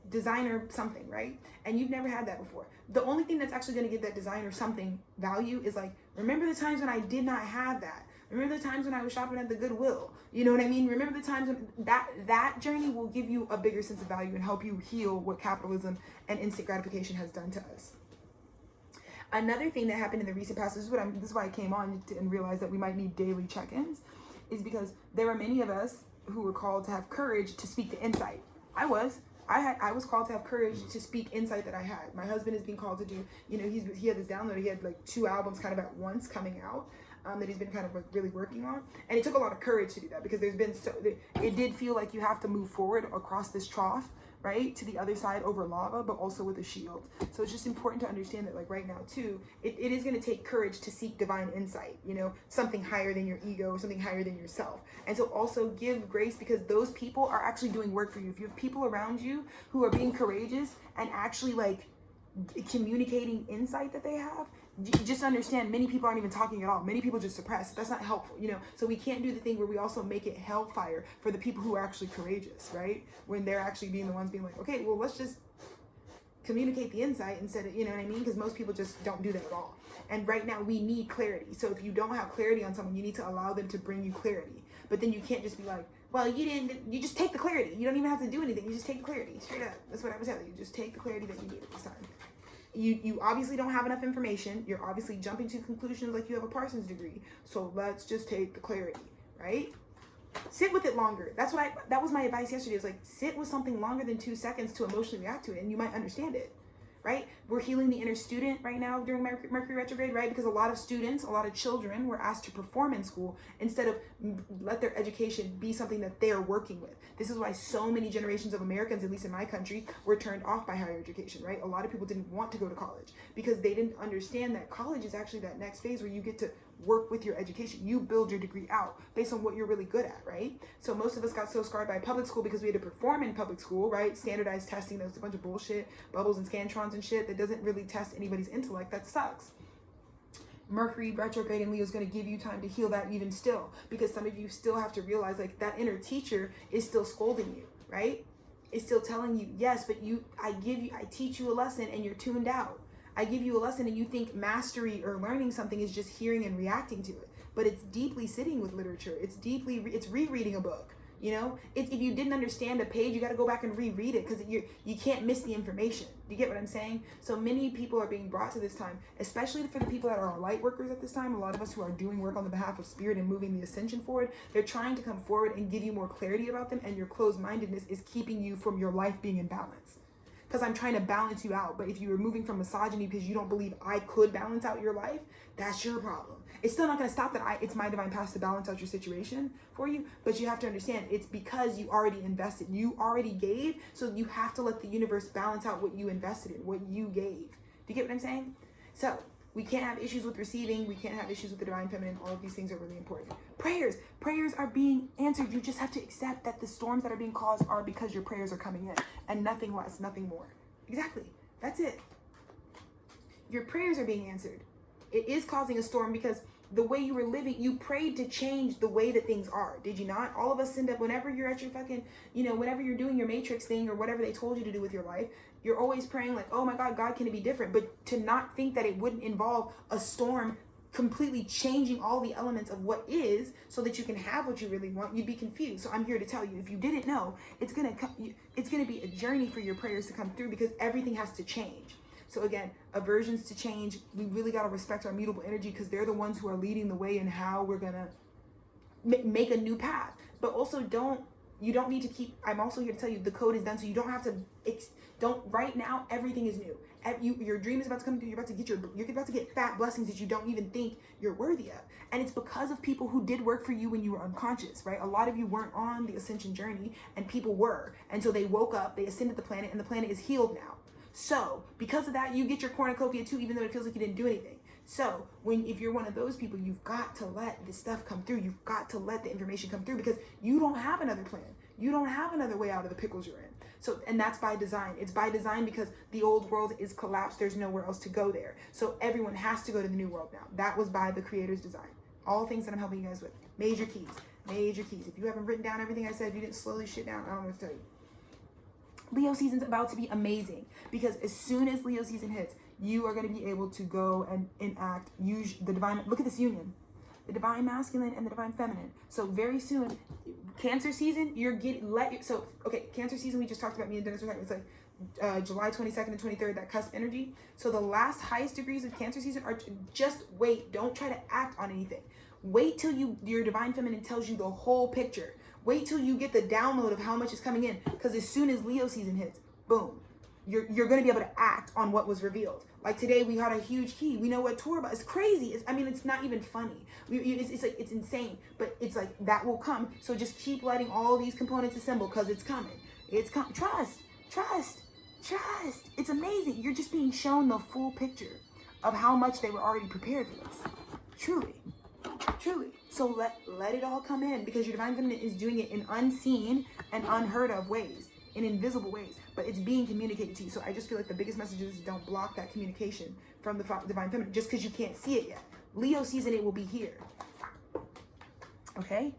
designer something, right? And you've never had that before. The only thing that's actually going to give that designer something value is, like, remember the times when I did not have that. Remember the times when I was shopping at the Goodwill. You know what I mean? Remember the times when that journey will give you a bigger sense of value and help you heal what capitalism and instant gratification has done to us. Another thing that happened in the recent past, this is why I came on and realized that we might need daily check-ins, is because there are many of us who were called to have courage to speak the insight. I was called to have courage to speak insight that I had. My husband is being called to do, he had this download. He had like 2 albums kind of at once coming out that he's been kind of like really working on. And it took a lot of courage to do that, because it did feel like you have to move forward across this trough, right, to the other side over lava, but also with a shield. So it's just important to understand that, like, right now too, it is going to take courage to seek divine insight, something higher than your ego, something higher than yourself. And so also give grace, because those people are actually doing work for you. If you have people around you who are being courageous and actually, like, communicating insight that they have, just understand, many people aren't even talking at all. Many people just suppress. That's not helpful, So we can't do the thing where we also make it hellfire for the people who are actually courageous, right? When they're actually being the ones being like, okay, well, let's just communicate the insight instead of, Because most people just don't do that at all. And right now we need clarity. So if you don't have clarity on someone, you need to allow them to bring you clarity. But then you can't just be like, well, you just take the clarity. You don't even have to do anything. You just take the clarity. Straight up. That's what I was telling you. Just take the clarity that you need at this time. You obviously don't have enough information. You're obviously jumping to conclusions like you have a Parsons degree. So let's just take the clarity, right? Sit with it longer. That was my advice yesterday. It was like, sit with something longer than 2 seconds to emotionally react to it, and you might understand it, right? We're healing the inner student right now during Mercury retrograde, right? Because a lot of students, a lot of children were asked to perform in school instead of let their education be something that they are working with. This is why so many generations of Americans, at least in my country, were turned off by higher education, right? A lot of people didn't want to go to college because they didn't understand that college is actually that next phase where you get to work with your education. You build your degree out based on what you're really good at, right? So most of us got so scarred by public school because we had to perform in public school, right? Standardized testing, that was a bunch of bullshit, bubbles and scantrons and shit that doesn't really test anybody's intellect. That sucks. Mercury retrograde in Leo is going to give you time to heal that even still, because some of you still have to realize, like, that inner teacher is still scolding you, right? It's still telling you, yes, but I teach you a lesson and you're tuned out. I give you a lesson and you think mastery or learning something is just hearing and reacting to it, but it's deeply sitting with literature. It's rereading a book. If you didn't understand a page, you got to go back and reread it, because you can't miss the information. Do you get what I'm saying? So many people are being brought to this time, especially for the people that are light workers at this time. A lot of us who are doing work on the behalf of spirit and moving the ascension forward, they're trying to come forward and give you more clarity about them, and your closed-mindedness is keeping you from your life being in balance. because I'm trying to balance you out. But if you were moving from misogyny because you don't believe I could balance out your life, that's your problem. It's still not going to stop that it's my divine path to balance out your situation for you. But you have to understand, it's because you already invested. You already gave. So you have to let the universe balance out what you invested in, what you gave. Do you get what I'm saying? So we can't have issues with receiving. We can't have issues with the divine feminine. All of these things are really important. Prayers are being answered. You just have to accept that the storms that are being caused are because your prayers are coming in, and nothing less, nothing more. Exactly. That's it. Your prayers are being answered. It is causing a storm because the way you were living, you prayed to change the way that things are. Did you not? All of us end up, whenever you're at your fucking, whenever you're doing your matrix thing or whatever they told you to do with your life, you're always praying like, oh my God, God, can it be different? But to not think that it wouldn't involve a storm completely changing all the elements of what is so that you can have what you really want, you'd be confused. So I'm here to tell you, if you didn't know, it's gonna be a journey for your prayers to come through because everything has to change. So again, aversions to change, we really got to respect our mutable energy because they're the ones who are leading the way in how we're going to make a new path. But also you don't need to keep, I'm also here to tell you the code is done. So you don't have to, right now, everything is new. Your dream is about to come through. You're about to get fat blessings that you don't even think you're worthy of. And it's because of people who did work for you when you were unconscious, right? A lot of you weren't on the ascension journey and people were. And so they woke up, they ascended the planet, and the planet is healed now. So because of that, you get your cornucopia too, even though it feels like you didn't do anything. So if you're one of those people, you've got to let this stuff come through. You've got to let the information come through because you don't have another plan. You don't have another way out of the pickles you're in. So, and that's by design. It's by design because the old world is collapsed. There's nowhere else to go there. So everyone has to go to the new world now. That was by the creator's design. All things that I'm helping you guys with. Major keys. If you haven't written down everything I said, if you didn't slow this shit down, I don't know what to tell you. Leo season's about to be amazing because as soon as Leo season hits, you are going to be able to go and enact, use the divine, look at this union, the divine masculine and the divine feminine. So very soon, Cancer season, Cancer season, we just talked about, me and Dennis were talking, it's like July 22nd and 23rd, that cusp energy. So the last highest degrees of Cancer season are just wait, don't try to act on anything. Wait till your divine feminine tells you the whole picture. Wait till you get the download of how much is coming in. Because as soon as Leo season hits, boom, you're going to be able to act on what was revealed. Like today, we had a huge key. We know what Torah is. Crazy. It's not even funny. It's insane. But it's like that will come. So just keep letting all these components assemble because it's coming. Trust. It's amazing. You're just being shown the full picture of how much they were already prepared for this. Truly. So let it all come in because your divine feminine is doing it in unseen and unheard of ways, in invisible ways, but it's being communicated to you. So I just feel like the biggest message is don't block that communication from the divine feminine just because you can't see it yet. Leo season, it will be here. Okay?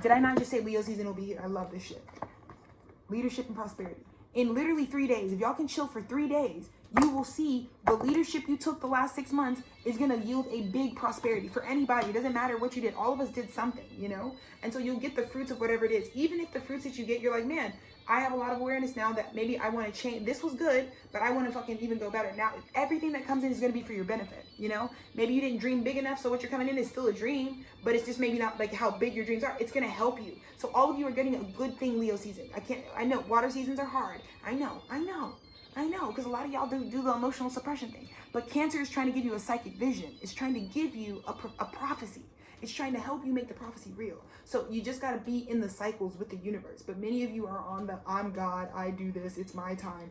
Did I not just say Leo season will be here? I love this shit. Leadership and prosperity. In literally 3 days, if y'all can chill for 3 days, you will see the leadership you took the last 6 months is going to yield a big prosperity for anybody. It doesn't matter what you did. All of us did something, And so you'll get the fruits of whatever it is. Even if the fruits that you get, you're like, man, I have a lot of awareness now that maybe I want to change. This was good, but I want to fucking even go better. Now, everything that comes in is going to be for your benefit, Maybe you didn't dream big enough, so what you're coming in is still a dream, but it's just maybe not like how big your dreams are. It's going to help you. So all of you are getting a good thing Leo season. I know water seasons are hard. I know, because a lot of y'all do the emotional suppression thing. But Cancer is trying to give you a psychic vision. It's trying to give you a prophecy. It's trying to help you make the prophecy real. So you just got to be in the cycles with the universe. But many of you are on the, I'm God, I do this, it's my time,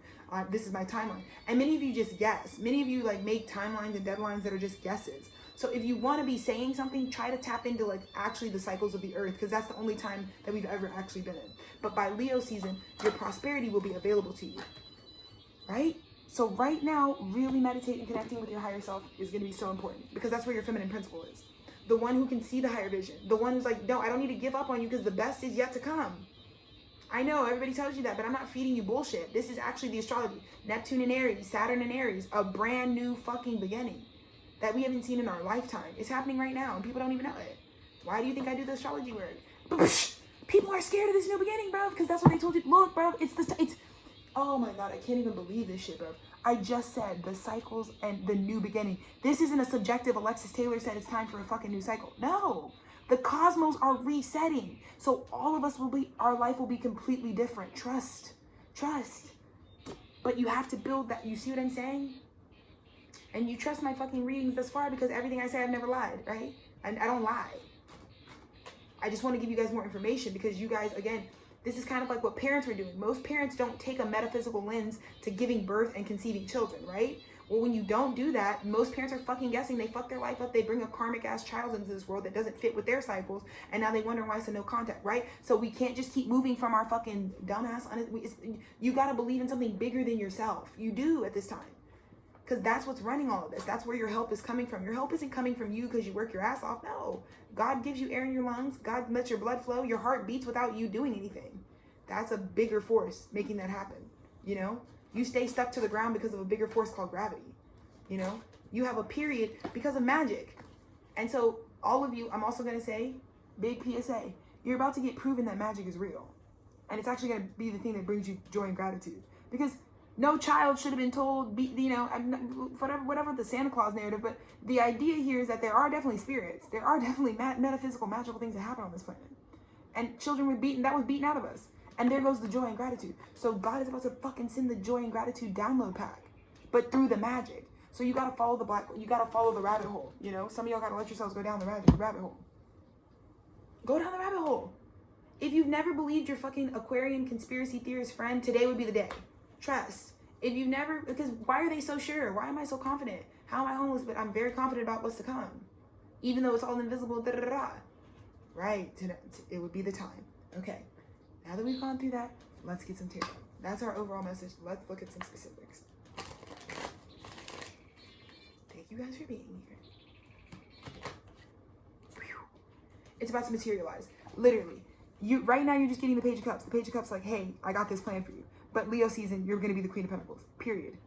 this is my timeline. And many of you just guess. Many of you make timelines and deadlines that are just guesses. So if you want to be saying something, try to tap into actually the cycles of the earth, because that's the only time that we've ever actually been in. But by Leo season, your prosperity will be available to you. Right? So right now, really meditating and connecting with your higher self is going to be so important because that's where your feminine principle is. The one who can see the higher vision. The one who's like, no, I don't need to give up on you because the best is yet to come. I know everybody tells you that, but I'm not feeding you bullshit. This is actually the astrology. Neptune and Aries, Saturn and Aries, a brand new fucking beginning that we haven't seen in our lifetime. It's happening right now and people don't even know it. Why do you think I do the astrology work? People are scared of this new beginning, bro, because that's what they told you. Look, bro, it's oh my God, I can't even believe this shit, bro. I just said the cycles and the new beginning. This isn't a subjective Alexis Taylor said it's time for a fucking new cycle. No, the cosmos are resetting. So all of us our life will be completely different. Trust. But you have to build that. You see what I'm saying? And you trust my fucking readings thus far because everything I say, I've never lied, right? And I don't lie. I just want to give you guys more information because you guys, again, this is kind of like what parents were doing. Most parents don't take a metaphysical lens to giving birth and conceiving children, right? Well, when you don't do that, most parents are fucking guessing. They fuck their life up. They bring a karmic ass child into this world that doesn't fit with their cycles. And now they wonder why it's a no contact, right? So we can't just keep moving from our fucking dumbass. You got to believe in something bigger than yourself. You do at this time. Because that's what's running all of this. That's where your help is coming from. Your help isn't coming from you because you work your ass off. No. God gives you air in your lungs. God lets your blood flow. Your heart beats without you doing anything. That's a bigger force making that happen. You know? You stay stuck to the ground because of a bigger force called gravity. You know? You have a period because of magic. And so, all of you, I'm also going to say, big PSA, you're about to get proven that magic is real. And it's actually going to be the thing that brings you joy and gratitude. Because no child should have been told, you know, whatever the Santa Claus narrative, but the idea here is that there are definitely spirits. There are definitely metaphysical, magical things that happen on this planet. And children were beaten, that was beaten out of us. And there goes the joy and gratitude. So God is about to fucking send the joy and gratitude download pack, but through the magic. So you got to follow you got to follow the rabbit hole. You know, some of y'all got to let yourselves go down the rabbit hole. Go down the rabbit hole. If you've never believed your fucking Aquarian conspiracy theorist friend, today would be the day. Trust. If you've never, because why are they so sure? Why am I so confident? How am I homeless? But I'm very confident about what's to come. Even though it's all invisible, da-da-da-da. Right, it would be the time. Okay, now that we've gone through that, let's get some tarot. That's our overall message. Let's look at some specifics. Thank you guys for being here. Whew. It's about to materialize. Literally. Right now, you're just getting the Page of Cups. The Page of Cups like, hey, I got this plan for you. But Leo season, you're going to be the Queen of Pentacles, period.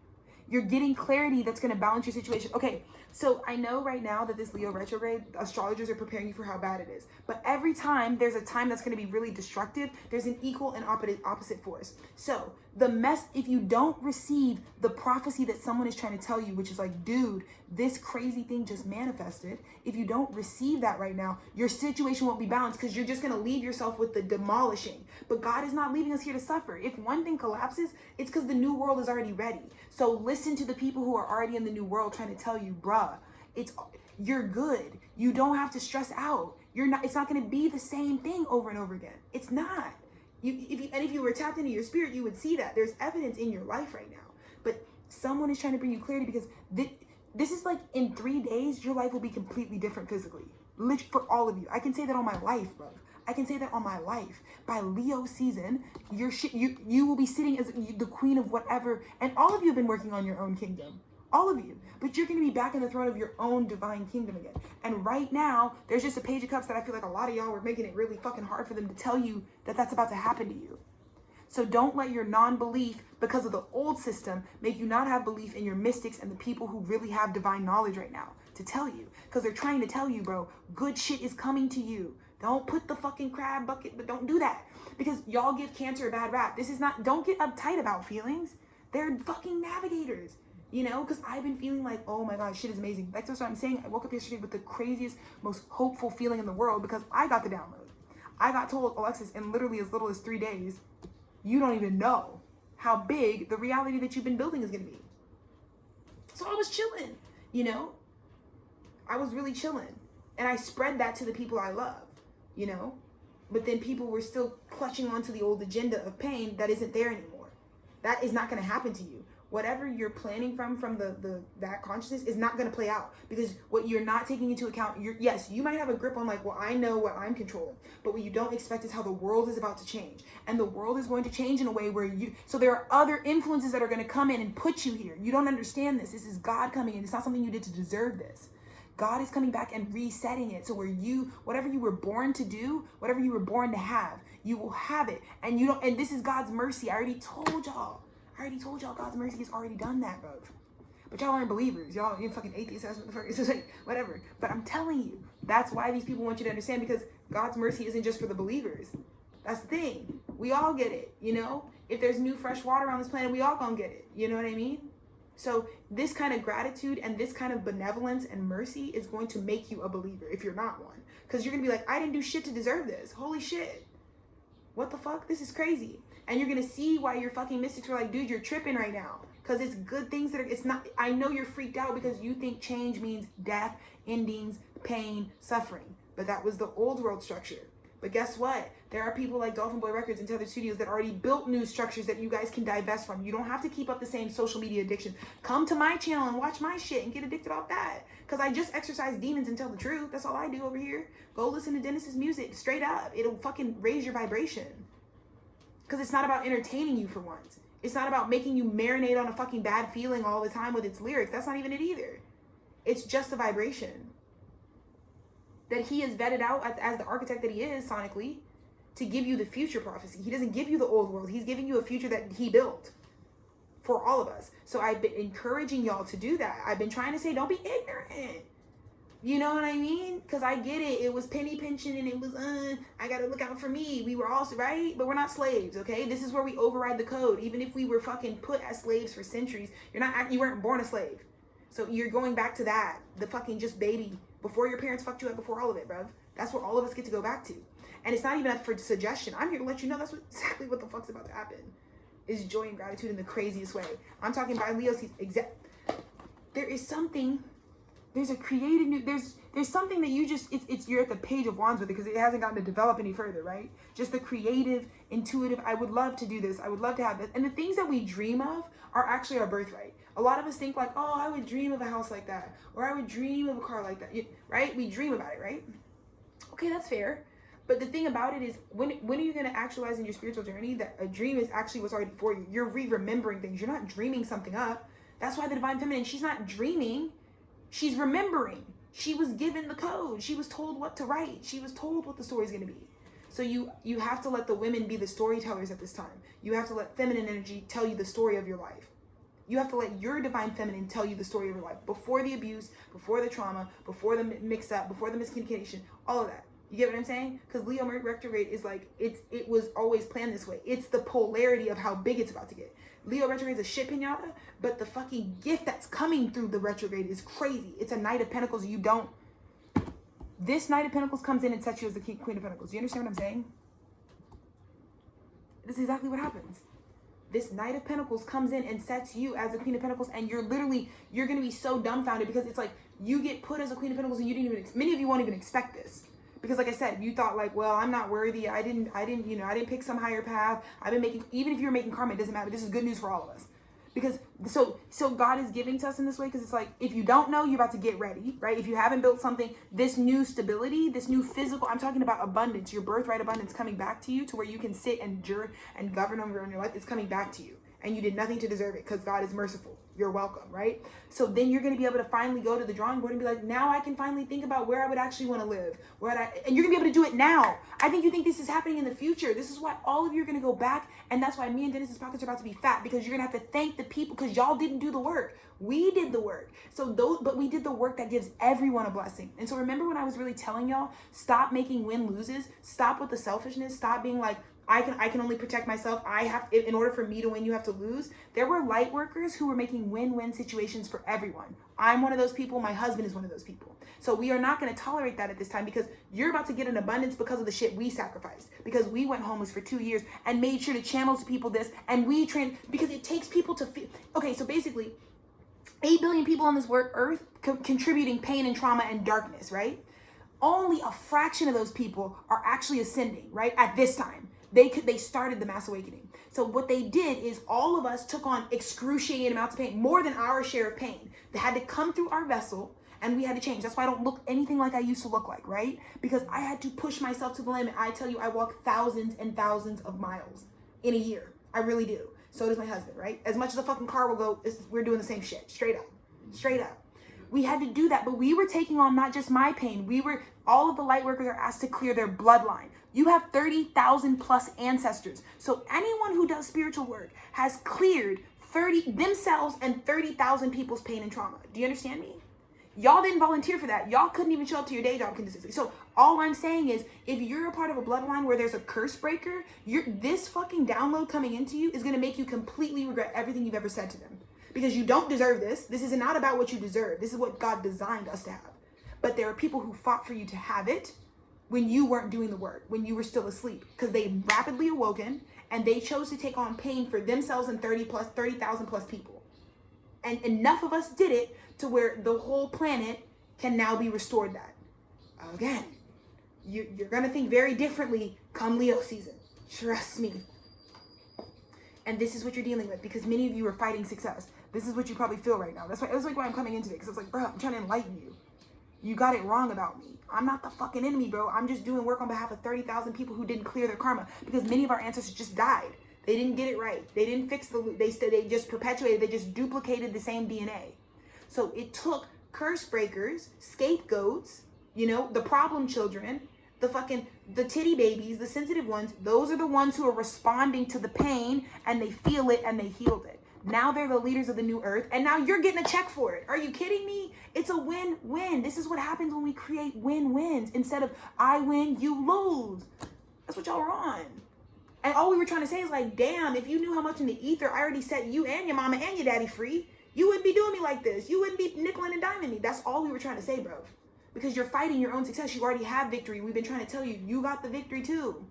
You're getting clarity that's going to balance your situation. Okay, so I know right now that this Leo retrograde, astrologers are preparing you for how bad it is. But every time there's a time that's going to be really destructive, there's an equal and opposite force. So if you don't receive the prophecy that someone is trying to tell you, which is like, dude, this crazy thing just manifested. If you don't receive that right now, your situation won't be balanced because you're just going to leave yourself with the demolishing. But God is not leaving us here to suffer. If one thing collapses, it's because the new world is already ready. So listen to the people who are already in the new world trying to tell you, bruh, you're good. You don't have to stress out. It's not going to be the same thing over and over again. It's not. If you were tapped into your spirit, you would see that. There's evidence in your life right now. But someone is trying to bring you clarity because this is like in 3 days, your life will be completely different physically. Literally for all of you. I can say that on my life, bro. I can say that on my life. By Leo season, you will be sitting as the queen of whatever. And all of you have been working on your own kingdom. All of you. But you're going to be back in the throne of your own divine kingdom again. And right now, there's just a Page of Cups that I feel like a lot of y'all were making it really fucking hard for them to tell you that that's about to happen to you. So don't let your non-belief, because of the old system, make you not have belief in your mystics and the people who really have divine knowledge right now to tell you. Because they're trying to tell you, bro, good shit is coming to you. Don't put the fucking crab bucket, but don't do that. Because y'all give Cancer a bad rap. Don't get uptight about feelings. They're fucking navigators. You know, because I've been feeling like, oh my God, shit is amazing. That's what I'm saying. I woke up yesterday with the craziest, most hopeful feeling in the world because I got the download. I got told, Alexis, in literally as little as 3 days, you don't even know how big the reality that you've been building is going to be. So I was chilling, you know? I was really chilling. And I spread that to the people I love, you know? But then people were still clutching onto the old agenda of pain that isn't there anymore. That is not going to happen to you. Whatever you're planning from that consciousness is not going to play out because what you're not taking into account, yes, you might have a grip on like, well, I know what I'm controlling, but what you don't expect is how the world is about to change. And the world is going to change in a way where so there are other influences that are going to come in and put you here. You don't understand this. This is God coming in. It's not something you did to deserve this. God is coming back and resetting it. So whatever you were born to do, whatever you were born to have, you will have it. And and this is God's mercy. I already told y'all God's mercy has already done that, bro. But y'all aren't believers. Y'all, you're fucking atheists, whatever. But I'm telling you, that's why these people want you to understand, because God's mercy isn't just for the believers. That's the thing. We all get it, you know? If there's new fresh water on this planet, we all gonna get it. You know what I mean? So this kind of gratitude and this kind of benevolence and mercy is going to make you a believer if you're not one. Because you're gonna be like, I didn't do shit to deserve this. Holy shit. What the fuck? This is crazy. And you're going to see why your fucking mystics were like, dude, you're tripping right now. Because it's good things that are, it's not, I know you're freaked out because you think change means death, endings, pain, suffering. But that was the old world structure. But guess what? There are people like Dolphin Boy Records and Tethered Studios that already built new structures that you guys can divest from. You don't have to keep up the same social media addiction. Come to my channel and watch my shit and get addicted off that. Because I just exercise demons and tell the truth. That's all I do over here. Go listen to Dennis's music straight up. It'll fucking raise your vibration. Because it's not about entertaining you for once. It's not about making you marinate on a fucking bad feeling all the time with its lyrics. That's not even it either. It's just a vibration that he has vetted out as the architect that he is sonically to give you the future prophecy. He doesn't give you the old world. He's giving you a future that he built for all of us. So I've been encouraging y'all to do that. I've been trying to say, don't be ignorant. You know what I mean? Because I get it. It was penny pinching and it was, I got to look out for me. We were also, right? But we're not slaves, okay? This is where we override the code. Even if we were fucking put as slaves for centuries, you weren't born a slave. So you're going back to that. The fucking just baby. Before your parents fucked you up, before all of it, bruv. That's where all of us get to go back to. And it's not even up for suggestion. I'm here to let you know that's exactly what the fuck's about to happen. Is joy and gratitude in the craziest way. I'm talking about Leo's there is something, there's a creative new, there's something that you just, you're at the page of wands with it because it hasn't gotten to develop any further, right? Just the creative, intuitive, I would love to do this. I would love to have this. And the things that we dream of are actually our birthright. A lot of us think like, oh, I would dream of a house like that. Or I would dream of a car like that, right? We dream about it, right? Okay, that's fair. But the thing about it is, when are you going to actualize in your spiritual journey that a dream is actually what's already for you? You're remembering things. You're not dreaming something up. That's why the divine feminine, she's not dreaming. She's remembering. She was given the code. She was told what to write. She was told what the story's going to be. So you have to let the women be the storytellers at this time. You have to let feminine energy tell you the story of your life. You have to let your divine feminine tell you the story of your life. Before the abuse, before the trauma, before the mix-up, before the miscommunication, all of that. You get what I'm saying? Because Leo retrograde is like, it was always planned this way. It's the polarity of how big it's about to get. Leo retrograde is a shit pinata, but the fucking gift that's coming through the retrograde is crazy. It's a Knight of Pentacles. This Knight of Pentacles comes in and sets you as the Queen of Pentacles. You understand what I'm saying? This is exactly what happens. This Knight of Pentacles comes in and sets you as the Queen of Pentacles, and you're going to be so dumbfounded because it's like you get put as a Queen of Pentacles and you didn't even, many of you won't even expect this. Because like I said, you thought like, well, I'm not worthy. I didn't pick some higher path. Even if you're making karma, it doesn't matter. This is good news for all of us. Because so God is giving to us in this way because it's like, if you don't know, you're about to get ready, right? If you haven't built something, this new stability, this new physical, I'm talking about abundance, your birthright abundance coming back to you to where you can sit and govern over your life. It's coming back to you. And you did nothing to deserve it because God is merciful. You're welcome, right? So then you're going to be able to finally go to the drawing board and be like, now I can finally think about where I would actually want to live. And you're going to be able to do it now. I think you think this is happening in the future. This is why all of you are going to go back. And that's why me and Dennis's pockets are about to be fat, because you're going to have to thank the people because y'all didn't do the work. We did the work. But we did the work that gives everyone a blessing. And so remember when I was really telling y'all, stop making win-loses. Stop with the selfishness. Stop being like, I can only protect myself. In order for me to win, you have to lose. There were light workers who were making win-win situations for everyone. I'm one of those people. My husband is one of those people. So we are not going to tolerate that at this time because you're about to get an abundance because of the shit we sacrificed. Because we went homeless for 2 years and made sure to channel to people this. And we trained, because it takes people to feel. Okay, so basically 8 billion people on this earth contributing pain and trauma and darkness, right? Only a fraction of those people are actually ascending, right? At this time. They started the mass awakening. So what they did is all of us took on excruciating amounts of pain, more than our share of pain. They had to come through our vessel and we had to change. That's why I don't look anything like I used to look like, right? Because I had to push myself to the limit. I tell you, I walk thousands and thousands of miles in a year. I really do. So does my husband, right? As much as a fucking car will go, we're doing the same shit. Straight up. Straight up. We had to do that, but we were taking on not just my pain. All of the light workers are asked to clear their bloodline. You have 30,000 plus ancestors. So anyone who does spiritual work has cleared themselves and 30,000 people's pain and trauma. Do you understand me? Y'all didn't volunteer for that. Y'all couldn't even show up to your day job consistently. So all I'm saying is, if you're a part of a bloodline where there's a curse breaker, this fucking download coming into you is going to make you completely regret everything you've ever said to them. Because you don't deserve this. This is not about what you deserve. This is what God designed us to have. But there are people who fought for you to have it. when you weren't doing the work, when you were still asleep, because they rapidly awoken and they chose to take on pain for themselves and 30,000 plus people. And enough of us did it to where the whole planet can now be restored that. Again, you're going to think very differently come Leo season. Trust me. And this is what you're dealing with, because many of you are fighting success. This is what you probably feel right now. That's like why I'm coming into it, because it's like, bro, I'm trying to enlighten you. You got it wrong about me. I'm not the fucking enemy, bro. I'm just doing work on behalf of 30,000 people who didn't clear their karma, because many of our ancestors just died. They didn't get it right. They didn't fix the loop. They just perpetuated. They just duplicated the same DNA. So it took curse breakers, scapegoats, the problem children, the titty babies, the sensitive ones. Those are the ones who are responding to the pain, and they feel it and they healed it. Now they're the leaders of the new earth, and now you're getting a check for it. Are you kidding me? It's a win-win. This is what happens when we create win-wins instead of I win, you lose. That's what y'all are on. And all we were trying to say is like, damn, if you knew how much in the ether I already set you and your mama and your daddy free, you wouldn't be doing me like this. You wouldn't be nickeling and diming me. That's all we were trying to say, bro. Because you're fighting your own success. You already have victory. We've been trying to tell you, you got the victory too.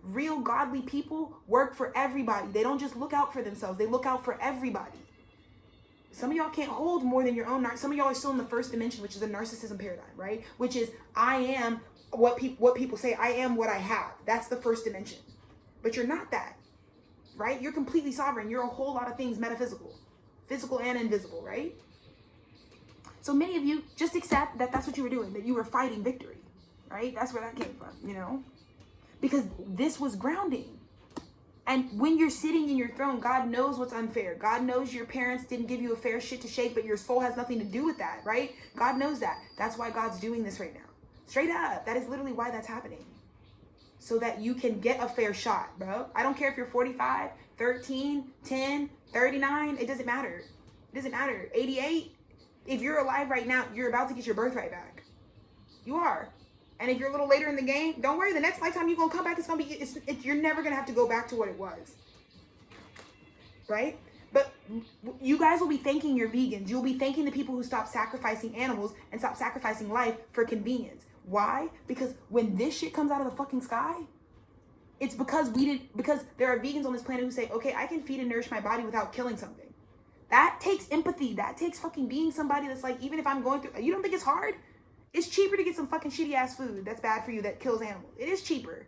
Real godly people work for everybody. They don't just look out for themselves. They look out for everybody. Some of y'all can't hold more than your own. Some of y'all are still in the first dimension, which is a narcissism paradigm, right? Which is, I am what people say. I am what I have. That's the first dimension. But you're not that, right? You're completely sovereign. You're a whole lot of things metaphysical, physical and invisible, right? So many of you just accept that that's what you were doing, that you were fighting victory, right? That's where that came from, because this was grounding. And when you're sitting in your throne, God knows what's unfair. God knows your parents didn't give you a fair shit to shake, but your soul has nothing to do with that, right? God knows that. That's why God's doing this right now. Straight up. That is literally why that's happening. So that you can get a fair shot, bro. I don't care if you're 45, 13, 10, 39. It doesn't matter. It doesn't matter. 88. If you're alive right now, you're about to get your birthright back. You are. And if you're a little later in the game, don't worry. The next lifetime you're going to come back, you're never going to have to go back to what it was. Right? But you guys will be thanking your vegans. You'll be thanking the people who stopped sacrificing animals and stopped sacrificing life for convenience. Why? Because when this shit comes out of the fucking sky, it's because there are vegans on this planet who say, okay, I can feed and nourish my body without killing something. That takes empathy. That takes fucking being somebody that's like, even if I'm going through, you don't think it's hard? It's cheaper to get some fucking shitty ass food that's bad for you, that kills animals. It is cheaper.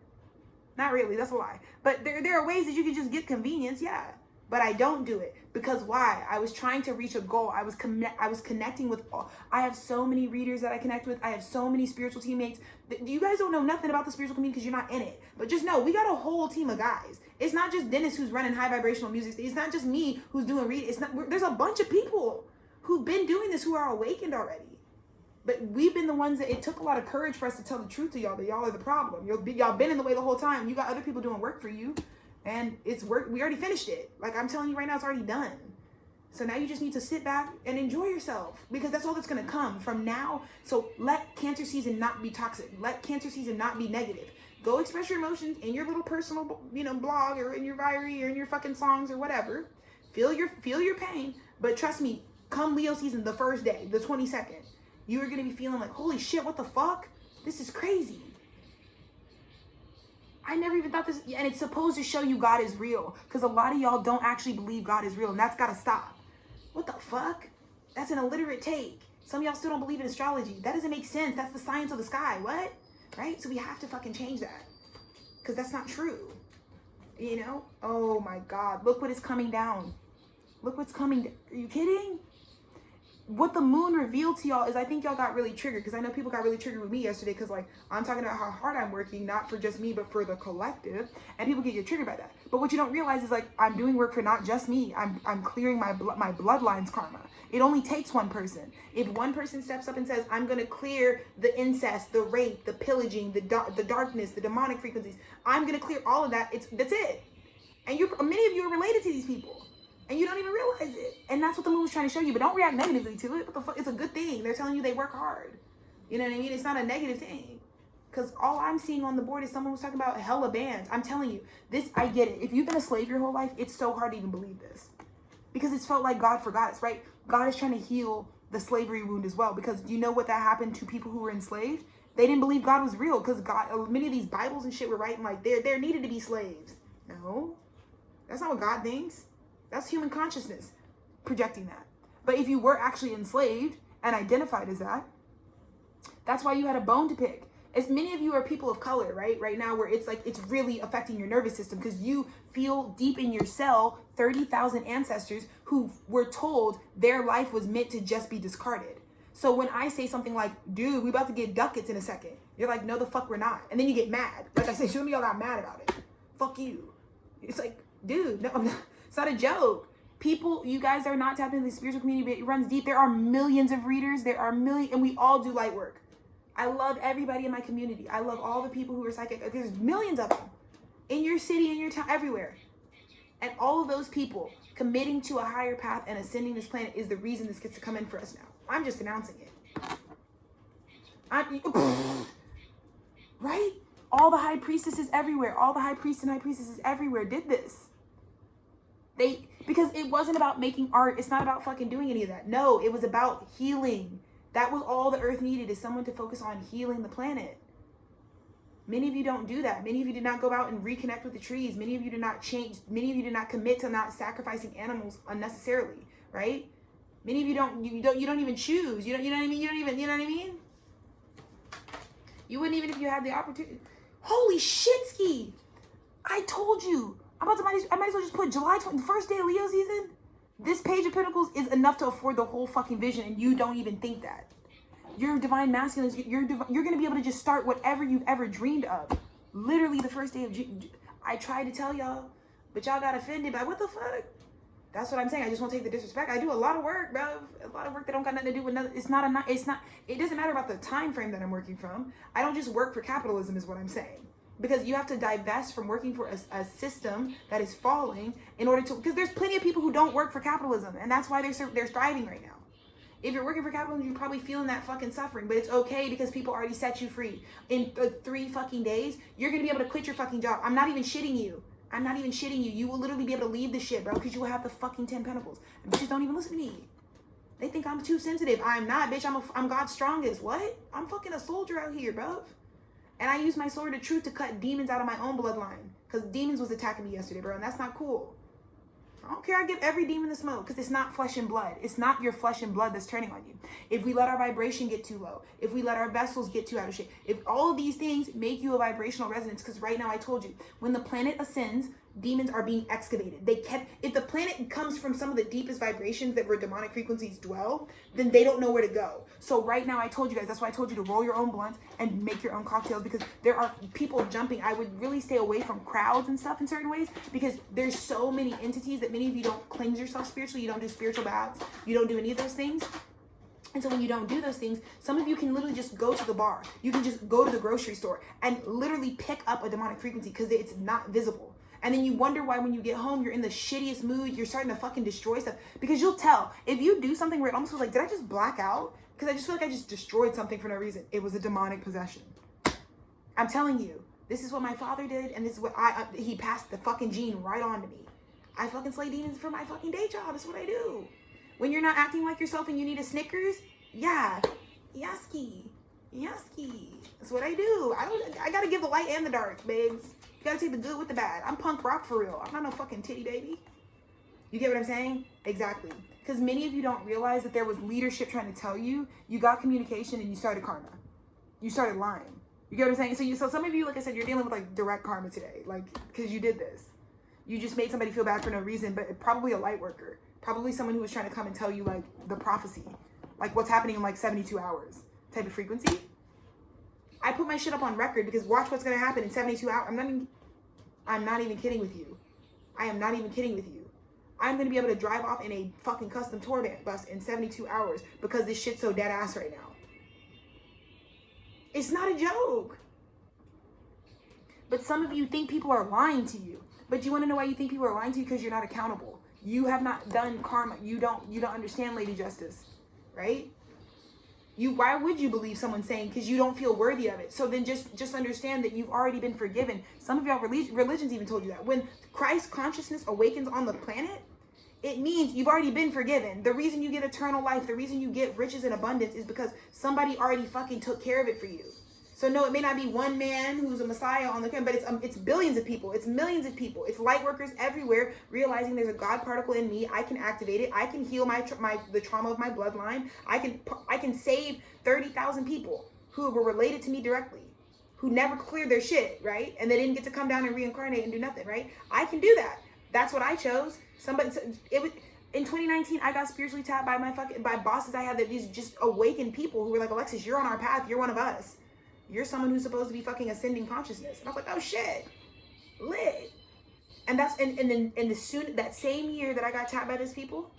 Not really, that's a lie. But there are ways that you can just get convenience, yeah. But I don't do it. Because why? I was trying to reach a goal. I was connecting with all. I have so many readers that I connect with. I have so many spiritual teammates. You guys don't know nothing about the spiritual community because you're not in it. But just know, we got a whole team of guys. It's not just Dennis who's running high vibrational music. It's not just me who's doing reading. There's a bunch of people who've been doing this who are awakened already. But we've been the ones that it took a lot of courage for us to tell the truth to y'all, that y'all are the problem. Y'all been in the way the whole time. You got other people doing work for you. And it's work. We already finished it. Like I'm telling you right now, it's already done. So now you just need to sit back and enjoy yourself, because that's all that's going to come from now. So let Cancer season not be toxic. Let Cancer season not be negative. Go express your emotions in your little personal, blog, or in your diary, or in your fucking songs, or whatever. Feel your pain. But trust me, come Leo season, the first day, the 22nd, you are going to be feeling like, holy shit, what the fuck? This is crazy. I never even thought this, and it's supposed to show you God is real, because a lot of y'all don't actually believe God is real, and that's got to stop. What the fuck? That's an illiterate take. Some of y'all still don't believe in astrology. That doesn't make sense. That's the science of the sky. What? Right? So we have to fucking change that, because that's not true. Oh my God. Look what is coming down. Look what's coming. Are you kidding? What the moon revealed to y'all is, I think y'all got really triggered, because I know people got really triggered with me yesterday, because like I'm talking about how hard I'm working, not for just me but for the collective, and people get triggered by that. But what you don't realize is, like, I'm doing work for not just me. I'm clearing my bloodline's karma. It only takes one person. If one person steps up and says, I'm going to clear the incest, the rape, the pillaging, the darkness, the demonic frequencies, I'm going to clear all of that. That's it. And many of you are related to these people, and you don't even realize it. And that's what the moon was trying to show you. But don't react negatively to it. What the fuck? It's a good thing. They're telling you they work hard. You know what I mean? It's not a negative thing. Because all I'm seeing on the board is someone was talking about hella bands. I'm telling you, I get it. If you've been a slave your whole life, it's so hard to even believe this. Because it's felt like God forgot us, right? God is trying to heal the slavery wound as well. Because you know what that happened to people who were enslaved? They didn't believe God was real because God, many of these Bibles and shit were writing like there needed to be slaves. No, that's not what God thinks. That's human consciousness projecting that. But if you were actually enslaved and identified as that, that's why you had a bone to pick. As many of you are people of color, right? Right now, where it's like it's really affecting your nervous system because you feel deep in your cell 30,000 ancestors who were told their life was meant to just be discarded. So when I say something like, dude, we about to get ducats in a second, you're like, no, the fuck we're not. And then you get mad. Like I said, some of y'all got mad about it. Fuck you. It's like, dude, no, I'm not, it's not a joke. People, you guys are not tapped into the spiritual community, but it runs deep. There are millions of readers. There are millions, and we all do light work. I love everybody in my community. I love all the people who are psychic. There's millions of them in your city, in your town, everywhere. And all of those people committing to a higher path and ascending this planet is the reason this gets to come in for us now. I'm just announcing it. Right? All the high priestesses everywhere, all the high priests and high priestesses everywhere did this. Because it wasn't about making art. It's not about fucking doing any of that. No, it was about healing. That was all the earth needed, is someone to focus on healing the planet. Many of you don't do that. Many of you did not go out and reconnect with the trees. Many of you did not change. Many of you did not commit to not sacrificing animals unnecessarily, right? Many of you don't even choose. You know what I mean? You know what I mean? You wouldn't even if you had the opportunity. Holy shit, Ski. I told you. I might as well just put July 20, the first day of Leo season. This Page of Pentacles is enough to afford the whole fucking vision, and you don't even think that. Your divine masculine, you're going to be able to just start whatever you've ever dreamed of. Literally the first day of June. I tried to tell y'all, but y'all got offended by what the fuck? That's what I'm saying. I just won't take the disrespect. I do a lot of work, bro. A lot of work that don't got nothing to do with nothing. It doesn't matter about the time frame that I'm working from. I don't just work for capitalism is what I'm saying. Because you have to divest from working for a system that is falling in order to, because there's plenty of people who don't work for capitalism, and that's why they're thriving right now. If you're working for capitalism, you're probably feeling that fucking suffering, but it's okay because people already set you free. In 3 fucking days, you're gonna be able to quit your fucking job. I'm not even shitting you. You will literally be able to leave the shit, bro, because you will have the fucking 10 pentacles. And bitches don't even listen to me. They think I'm too sensitive. I'm not, bitch. I'm God's strongest. What? I'm fucking a soldier out here, bro. And I use my sword of truth to cut demons out of my own bloodline. Because demons was attacking me yesterday, bro. And that's not cool. I don't care. I give every demon the smoke. Because it's not flesh and blood. It's not your flesh and blood that's turning on you. If we let our vibration get too low. If we let our vessels get too out of shape. If all of these things make you a vibrational resonance. Because right now I told you. When the planet ascends, demons are being excavated. If the planet comes from some of the deepest vibrations that where demonic frequencies dwell, then they don't know where to go. So right now I told you guys, that's why I told you to roll your own blunts and make your own cocktails, because there are people jumping. I would really stay away from crowds and stuff in certain ways, because there's so many entities that many of you don't cleanse yourself spiritually. You don't do spiritual baths. You don't do any of those things. And so when you don't do those things, some of you can literally just go to the bar. You can just go to the grocery store and literally pick up a demonic frequency because it's not visible. And then you wonder why when you get home, you're in the shittiest mood. You're starting to fucking destroy stuff. Because you'll tell. If you do something where it almost feels like, did I just black out? Because I just feel like I just destroyed something for no reason. It was a demonic possession. I'm telling you. This is what my father did. And this is what he passed the fucking gene right on to me. I fucking slay demons for my fucking day job. That's what I do. When you're not acting like yourself and you need a Snickers, yeah. Yasky. That's what I do. I gotta give the light and the dark, babes. You gotta take the good with the bad. I'm punk rock for real. I'm not no fucking titty baby. You get what I'm saying? Exactly. Because many of you don't realize that there was leadership trying to tell you. You got communication and you started karma. You started lying. You get what I'm saying? So some of you, like I said, you're dealing with like direct karma today. Like, because you did this. You just made somebody feel bad for no reason, but probably a light worker. Probably someone who was trying to come and tell you like the prophecy. Like what's happening in like 72 hours type of frequency. I put my shit up on record because watch what's going to happen in 72 hours. I'm not even kidding with you. I am not even kidding with you. I'm going to be able to drive off in a fucking custom tour bus in 72 hours because this shit's so dead ass right now. It's not a joke. But some of you think people are lying to you. But you want to know why you think people are lying to you? Because you're not accountable. You have not done karma. You don't understand Lady Justice, right? Why would you believe someone saying, because you don't feel worthy of it? So then just understand that you've already been forgiven. Some of y'all religions even told you that. When Christ consciousness awakens on the planet, it means you've already been forgiven. The reason you get eternal life, the reason you get riches and abundance is because somebody already fucking took care of it for you. So no, it may not be one man who's a messiah on the camp, but it's billions of people. It's millions of people. It's light workers everywhere realizing there's a God particle in me. I can activate it. I can heal the trauma of my bloodline. I can save 30,000 people who were related to me directly, who never cleared their shit, right? And they didn't get to come down and reincarnate and do nothing, right? I can do that. That's what I chose. In 2019, I got spiritually tapped by bosses I had, that these just awakened people who were like, Alexis, you're on our path. You're one of us. You're someone who's supposed to be fucking ascending consciousness. And I was like, oh shit, lit. And then that same year that I got tapped by those people,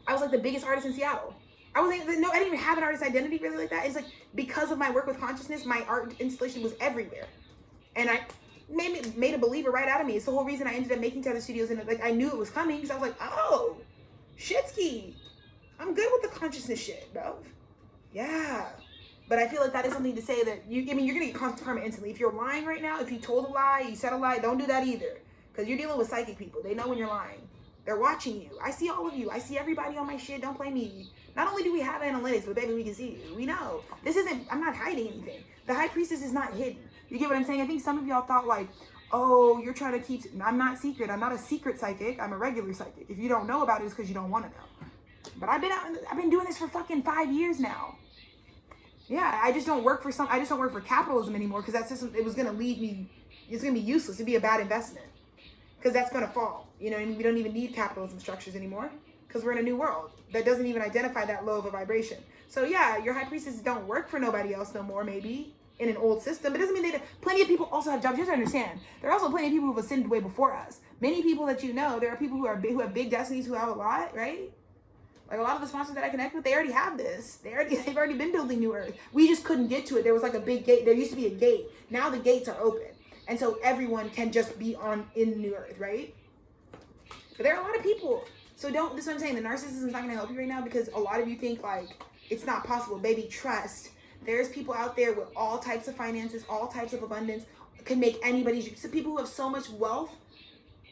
I was like the biggest artist in Seattle. I didn't even have an artist identity really like that. It's like, because of my work with consciousness, my art installation was everywhere. And I made a believer right out of me. It's the whole reason I ended up making Tethered Studios, and like I knew it was coming, because I was like, oh, shitski. I'm good with the consciousness shit, bro. Yeah. But I feel like that is something to say that you're going to get constant karma instantly. If you're lying right now, if you told a lie, you said a lie, don't do that either. Because you're dealing with psychic people. They know when you're lying. They're watching you. I see all of you. I see everybody on my shit. Don't play me. Not only do we have analytics, but baby, we can see you. We know. I'm not hiding anything. The high priestess is not hidden. You get what I'm saying? I think some of y'all thought like, oh, you're trying to keep, I'm not secret. I'm not a secret psychic. I'm a regular psychic. If you don't know about it, it's because you don't want to know. But I've been doing this for fucking 5 years now. Yeah, I just don't work for capitalism anymore, because that's just, it's going to be useless. It'd be a bad investment, because that's going to fall. You know what I mean? We don't even need capitalism structures anymore, because we're in a new world that doesn't even identify that low of a vibration. So yeah, your high priestesses don't work for nobody else no more, maybe in an old system, but it doesn't mean plenty of people also have jobs. You have to understand, there are also plenty of people who have ascended way before us. Many people that there are people who have big destinies, who have a lot, right? Like a lot of the sponsors that I connect with, they already have this. They've already been building New Earth. We just couldn't get to it. There was like a big gate. There used to be a gate. Now the gates are open. And so everyone can just be in New Earth, right? But there are a lot of people. So this is what I'm saying. The narcissism is not going to help you right now, because a lot of you think like, it's not possible. Baby, trust. There's people out there with all types of finances, all types of abundance, can make anybody's, so people who have so much wealth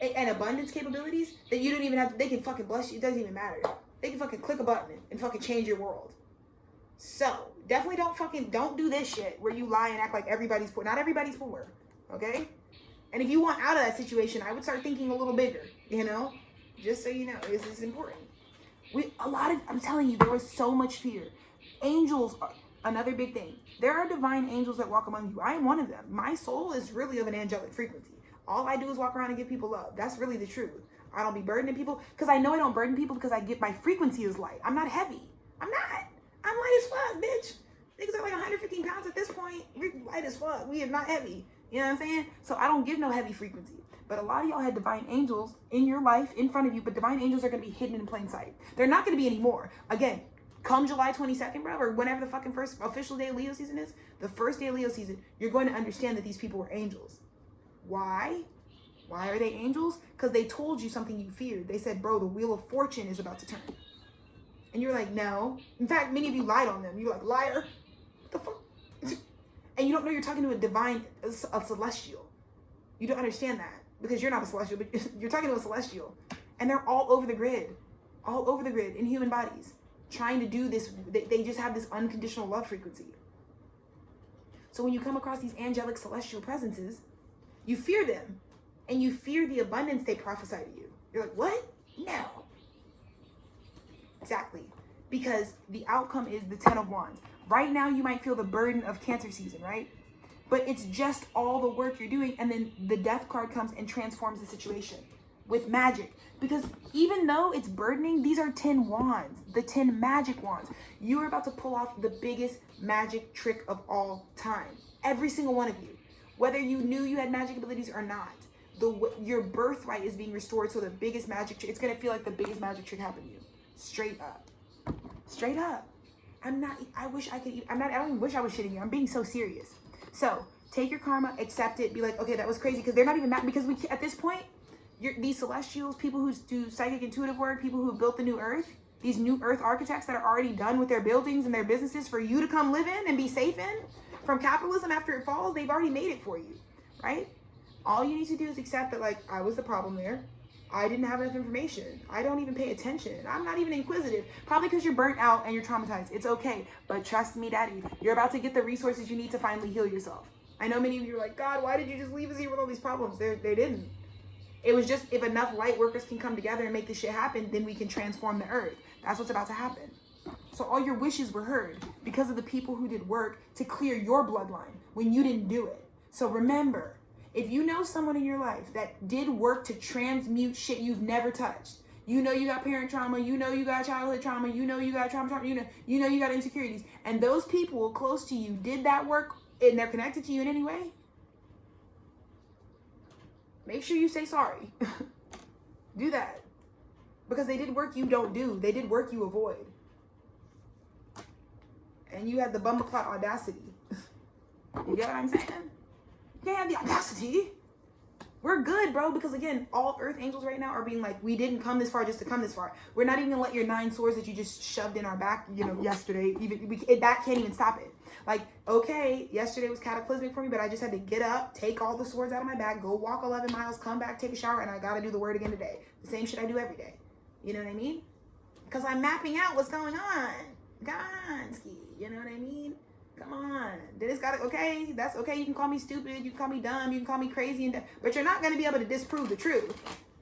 and abundance capabilities that you don't even have to, they can fucking bless you. It doesn't even matter. They can fucking click a button and fucking change your world. So definitely don't do this shit where you lie and act like everybody's poor. Not everybody's poor, okay? And if you want out of that situation, I would start thinking a little bigger, you know? Just so you know, this is important. I'm telling you, there was so much fear. Angels are another big thing. There are divine angels that walk among you. I am one of them. My soul is really of an angelic frequency. All I do is walk around and give people love. That's really the truth. I don't be burdening people, because I know I don't burden people, because my frequency is light. I'm not heavy. I'm not. I'm light as fuck, bitch. Niggas are like 115 pounds at this point. We're light as fuck. We are not heavy. You know what I'm saying? So I don't give no heavy frequency. But a lot of y'all had divine angels in your life, in front of you, but divine angels are going to be hidden in plain sight. They're not going to be anymore. Again, come July 22nd, bro, or whenever the fucking first official day of Leo season is, the first day of Leo season, you're going to understand that these people were angels. Why? Why are they angels? Because they told you something you feared. They said, bro, the wheel of fortune is about to turn. And you're like, no. In fact, many of you lied on them. You're like, liar. What the fuck? And you don't know you're talking to a celestial. You don't understand that, because you're not a celestial, but you're talking to a celestial. And they're all over the grid in human bodies, trying to do this. They just have this unconditional love frequency. So when you come across these angelic celestial presences, you fear them. And you fear the abundance they prophesy to you. You're like, what? No. Exactly. Because the outcome is the 10 of Wands. Right now, you might feel the burden of Cancer season, right? But it's just all the work you're doing. And then the Death card comes and transforms the situation with magic. Because even though it's burdening, these are 10 wands. The 10 magic wands. You are about to pull off the biggest magic trick of all time. Every single one of you. Whether you knew you had magic abilities or not. Your birthright is being restored, so the biggest magic trick, it's going to feel like the biggest magic trick happened to you. Straight up. Straight up. I don't even wish I was shitting you. I'm being so serious. So, take your karma, accept it, be like, okay, that was crazy, because they're not even mad, because at this point, these celestials, people who do psychic intuitive work, people who built the new earth, these new earth architects that are already done with their buildings and their businesses for you to come live in and be safe in, from capitalism after it falls, they've already made it for you, right? All you need to do is accept that, like, I was the problem there. I didn't have enough information. I don't even pay attention. I'm not even inquisitive. Probably because you're burnt out and you're traumatized. It's okay. But trust me, Daddy, you're about to get the resources you need to finally heal yourself. I know many of you are like, God, why did you just leave us here with all these problems? They didn't. It was just, if enough light workers can come together and make this shit happen, then we can transform the earth. That's what's about to happen. So all your wishes were heard because of the people who did work to clear your bloodline when you didn't do it. So remember, if you know someone in your life that did work to transmute shit you've never touched, you know you got parent trauma, you know you got childhood trauma, you know you got trauma, you know you got insecurities, and those people close to you did that work and they're connected to you in any way, make sure you say sorry. Do that. Because they did work you don't do. They did work you avoid. And you had the bumbleclot audacity. You get what I'm saying? You can't have the audacity. We're good, bro, because again, all earth angels right now are being like, we didn't come this far just to come this far. We're not even gonna let your 9 swords that you just shoved in our back, yesterday, that can't even stop it. Like, okay, yesterday was cataclysmic for me, but I just had to get up, take all the swords out of my bag, go walk 11 miles, come back, take a shower, and I gotta do the word again today. The same shit I do every day. You know what I mean? Because I'm mapping out what's going on. Come on, Ski. You know what I mean? Come on. Then it's got to, okay, that's okay. You can call me stupid. You can call me dumb. You can call me crazy. But you're not going to be able to disprove the truth.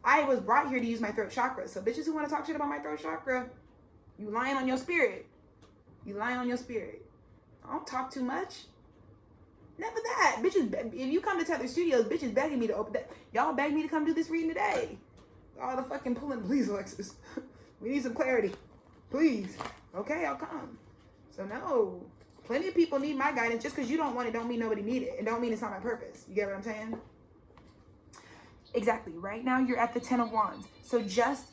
I was brought here to use my throat chakra. So bitches who want to talk shit about my throat chakra, you lying on your spirit. You lying on your spirit. I don't talk too much. Never that. Bitches, if you come to Tethered Studios, bitches begging me to open that. Y'all beg me to come do this reading today. All the fucking pulling. Please, Alexis. We need some clarity. Please. Okay, I'll come. So no. Plenty of people need my guidance. Just because you don't want it don't mean nobody need it. It don't mean it's not my purpose. You get what I'm saying? Exactly. Right now you're at the 10 of Wands. So just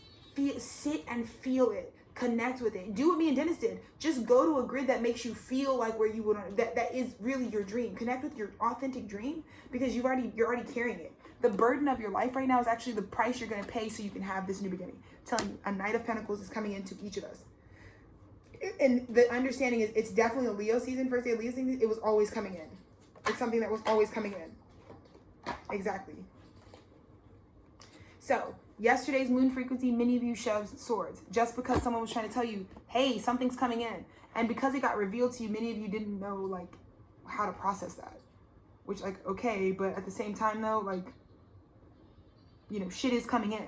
sit and feel it. Connect with it. Do what me and Dennis did. Just go to a grid that makes you feel like where you would that is really your dream. Connect with your authentic dream because you're already carrying it. The burden of your life right now is actually the price you're going to pay so you can have this new beginning. I'm telling you, a Knight of Pentacles is coming into each of us. And the understanding is it's definitely a Leo season. First day of Leo season, it was always coming in. It's something that was always coming in. Exactly. So, yesterday's moon frequency, many of you shoved swords. Just because someone was trying to tell you, hey, something's coming in. And because it got revealed to you, many of you didn't know, like, how to process that. Which, like, okay, but at the same time, though, like, shit is coming in,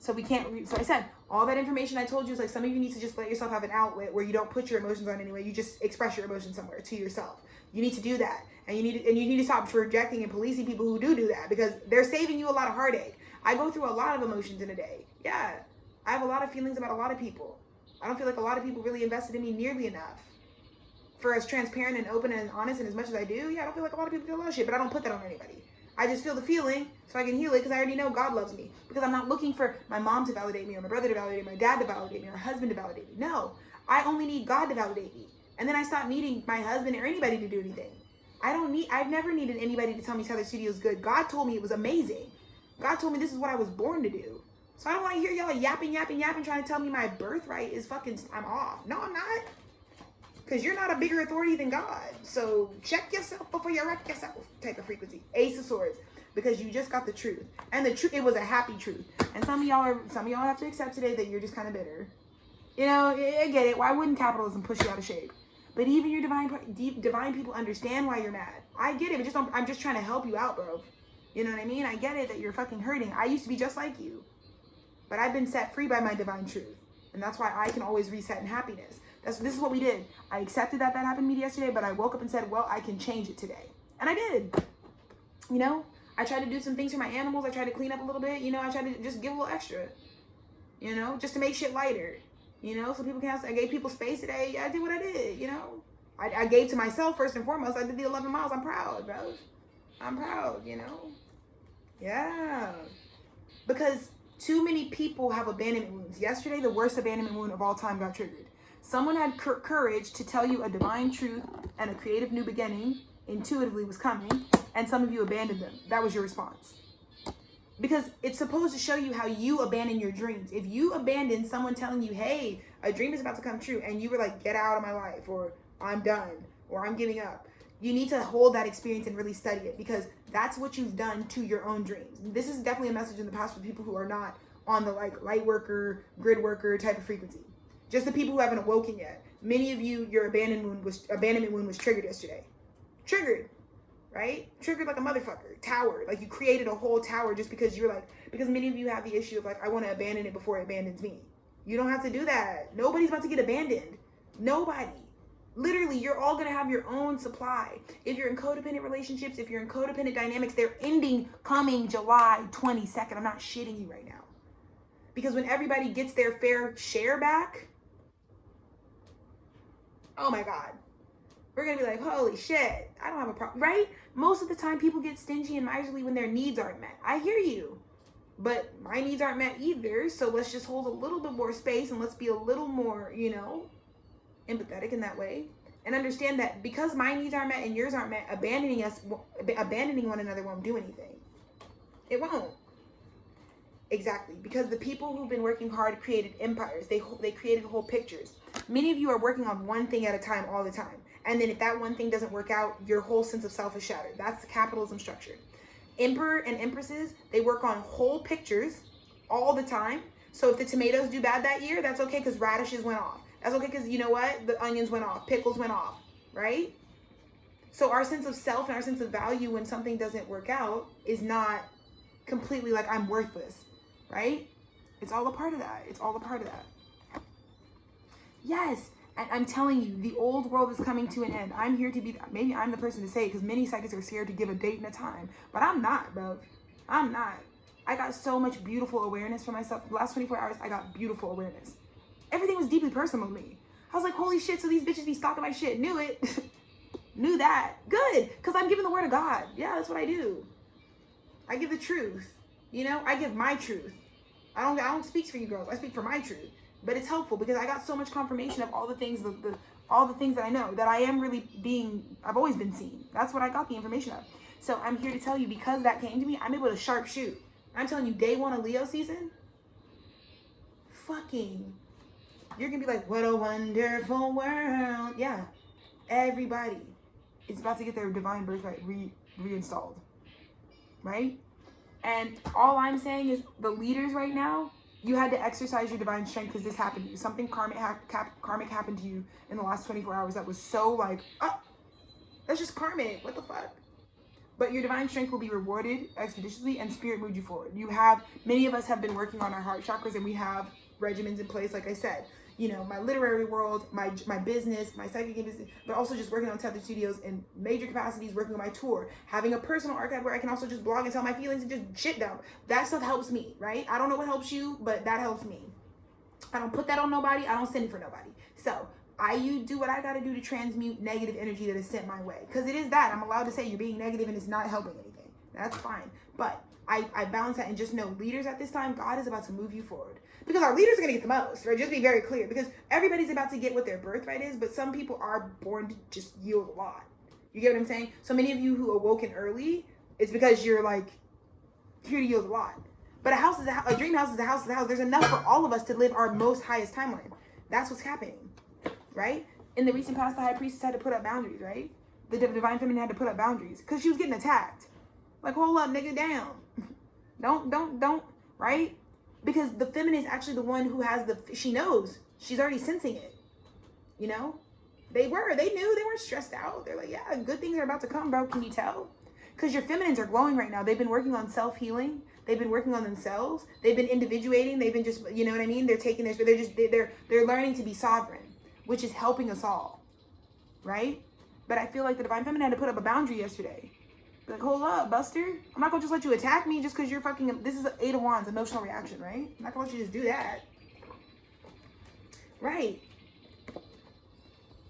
So we can't, so I said, all that information I told you is like, some of you need to just let yourself have an outlet where you don't put your emotions on anyway. You just express your emotions somewhere to yourself. You need to do that. And you need to stop projecting and policing people who do that because they're saving you a lot of heartache. I go through a lot of emotions in a day. Yeah. I have a lot of feelings about a lot of people. I don't feel like a lot of people really invested in me nearly enough. For as transparent and open and honest and as much as I do, yeah, I don't feel like a lot of people feel a lot of shit, but I don't put that on anybody. I just feel the feeling so I can heal it because I already know God loves me. Because I'm not looking for my mom to validate me or my brother to validate me, my dad to validate me or my husband to validate me. No, I only need God to validate me. And then I stop needing my husband or anybody to do anything. I've never needed anybody to tell me Tethered Studio is good. God told me it was amazing. God told me this is what I was born to do. So I don't want to hear y'all yapping, trying to tell me my birthright is fucking, I'm off. No, I'm not. Because you're not a bigger authority than God. So check yourself before you wreck yourself type of frequency. Ace of Swords. Because you just got the truth. And the truth, it was a happy truth. And some of y'all have to accept today that you're just kind of bitter. I get it. Why wouldn't capitalism push you out of shape? But even your divine people understand why you're mad. I get it, but I'm just trying to help you out, bro. You know what I mean? I get it that you're fucking hurting. I used to be just like you. But I've been set free by my divine truth. And that's why I can always reset in happiness. This is what we did. I accepted that happened to me yesterday, but I woke up and said, well, I can change it today. And I did. I tried to do some things for my animals. I tried to clean up a little bit. I tried to just give a little extra. Just to make shit lighter. So people can I gave people space today. Yeah, I did what I did, I gave to myself first and foremost. I did the 11 miles. I'm proud, bro. I'm proud, Yeah. Because too many people have abandonment wounds. Yesterday, the worst abandonment wound of all time got triggered. Someone had courage to tell you a divine truth and a creative new beginning intuitively was coming, and some of you abandoned them. That was your response. Because it's supposed to show you how you abandon your dreams. If you abandon someone telling you, hey, a dream is about to come true, and you were like, get out of my life, or I'm done, or I'm giving up, You need to hold that experience and really study it, because that's what you've done to your own dreams. This is definitely a message in the past for people who are not on the like light worker, grid worker type of frequency. Just the people who haven't awoken yet. Many of you, your abandonment wound was triggered yesterday. Triggered, right? Triggered like a motherfucker. Tower. Like you created a whole tower just because you're like, because many of you have the issue of like, I want to abandon it before it abandons me. You don't have to do that. Nobody's about to get abandoned. Nobody. Literally, you're all going to have your own supply. If you're in codependent relationships, if you're in codependent dynamics, they're ending coming July 22nd. I'm not shitting you right now. Because when everybody gets their fair share back, oh my God, we're going to be like, holy shit, I don't have a problem, right? Most of the time, people get stingy and miserly when their needs aren't met. I hear you. But my needs aren't met either. So let's just hold a little bit more space and let's be a little more, you know, empathetic in that way, and understand that because my needs aren't met and yours aren't met, abandoning one another won't do anything. It won't. Exactly. Because the people who've been working hard created empires. They created whole pictures. Many of you are working on one thing at a time all the time. And then if that one thing doesn't work out, your whole sense of self is shattered. That's the capitalism structure. Emperor and empresses, they work on whole pictures all the time. So if the tomatoes do bad that year, that's okay because radishes went off. That's okay because you know what? The onions went off. Pickles went off, right? So our sense of self and our sense of value when something doesn't work out is not completely like I'm worthless, right? It's all a part of that. It's all a part of that. Yes. And I'm telling you, the old world is coming to an end. I'm here to be, maybe I'm the person to say it because many psychics are scared to give a date and a time. But I'm not, bro. I'm not. I got so much beautiful awareness for myself. The last 24 hours, I got beautiful awareness. Everything was deeply personal to me. I was like, holy shit, so these bitches be stalking my shit. Knew it. Knew that. Good. Because I'm giving the word of God. Yeah, that's what I do. I give the truth. You know, I give my truth. I don't speak for you girls. I speak for my truth. But it's helpful because I got so much confirmation of all the things, all the things that I know, that I am really I've always been seen. That's what I got the information of. So I'm here to tell you, because that came to me, I'm able to sharpshoot. I'm telling you, day one of Leo season, you're going to be like, what a wonderful world. Yeah. Everybody is about to get their divine birthright reinstalled. Right? And all I'm saying is the leaders right now, you had to exercise your divine strength because this happened to you. Something karmic happened to you in the last 24 hours that was so like, oh, that's just karmic. What the fuck? But your divine strength will be rewarded expeditiously and spirit moved you forward. Many of us have been working on our heart chakras and we have regimens in place, like I said. You know, my literary world, my business, my psychic business, but also just working on Tethered Studios in major capacities, working on my tour, having a personal archive where I can also just blog and tell my feelings and just shit dump. That stuff helps me, right? I don't know what helps you, but that helps me. I don't put that on nobody. I don't send it for nobody. So you do what I got to do to transmute negative energy that is sent my way. Because it is that. I'm allowed to say you're being negative and it's not helping anything. That's fine. But I balance that and just know, leaders at this time, God is about to move you forward. Because our leaders are going to get the most, right? Just be very clear. Because everybody's about to get what their birthright is, but some people are born to just yield a lot. You get what I'm saying? So many of you who awoken early, it's because you're like here to yield a lot. But a house is a dream house is a house is a house. There's enough for all of us to live our most highest timeline. That's what's happening, right? In the recent past, the high priestess had to put up boundaries, right? The divine feminine had to put up boundaries because she was getting attacked. Like, hold up, nigga, down. Don't, right? Because the feminine is actually the one who has she knows. She's already sensing it. You know? They knew, they weren't stressed out. They're like, yeah, good things are about to come, bro. Can you tell? Because your feminines are glowing right now. They've been working on self-healing. They've been working on themselves. They've been individuating. They've been just, you know what I mean? They're taking this, they're learning to be sovereign, which is helping us all. Right? But I feel like the divine feminine had to put up a boundary yesterday. Like, hold up, Buster. I'm not going to just let you attack me just because you're fucking... This is an 8 of Wands, emotional reaction, right? I'm not going to let you just do that. Right.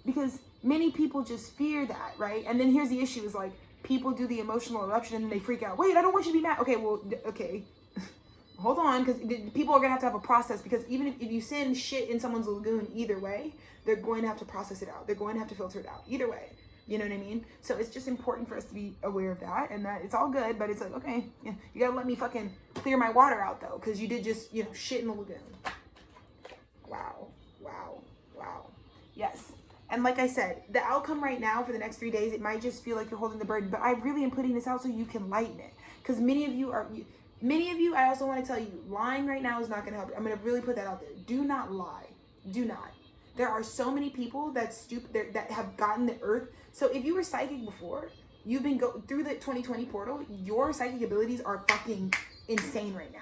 Because many people just fear that, right? And then here's the issue is like, people do the emotional eruption and they freak out. Wait, I don't want you to be mad. Okay, well, okay. Hold on, because people are going to have a process. Because even if you send shit in someone's lagoon either way, they're going to have to process it out. They're going to have to filter it out either way. You know what I mean? So it's just important for us to be aware of that, and that it's all good, but it's like, okay, yeah, you gotta let me fucking clear my water out though, because you did just, shit in the lagoon. Wow. Yes. And like I said, the outcome right now for the next 3 days, it might just feel like you're holding the burden, but I really am putting this out so you can lighten it. Because many of you, I also want to tell you, lying right now is not going to help you. I'm going to really put that out there. Do not lie. Do not. There are so many people that have gotten the earth. So if you were psychic before, you've been through the 2020 portal, your psychic abilities are fucking insane right now.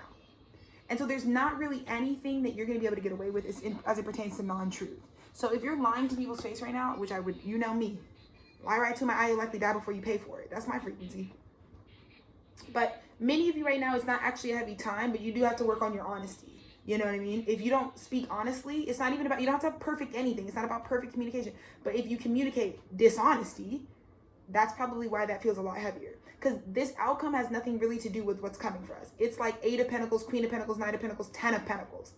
And so there's not really anything that you're going to be able to get away with as it pertains to non-truth. So if you're lying to people's face right now, which I would, you know me, lie right to my eye, you'll likely die before you pay for it. That's my frequency. But many of you right now, it's not actually a heavy time, but you do have to work on your honesty. You know what I mean? If you don't speak honestly, it's not even about, you don't have to have perfect anything. It's not about perfect communication. But if you communicate dishonesty, that's probably why that feels a lot heavier. Because this outcome has nothing really to do with what's coming for us. It's like 8 of Pentacles, Queen of Pentacles, 9 of Pentacles, 10 of Pentacles.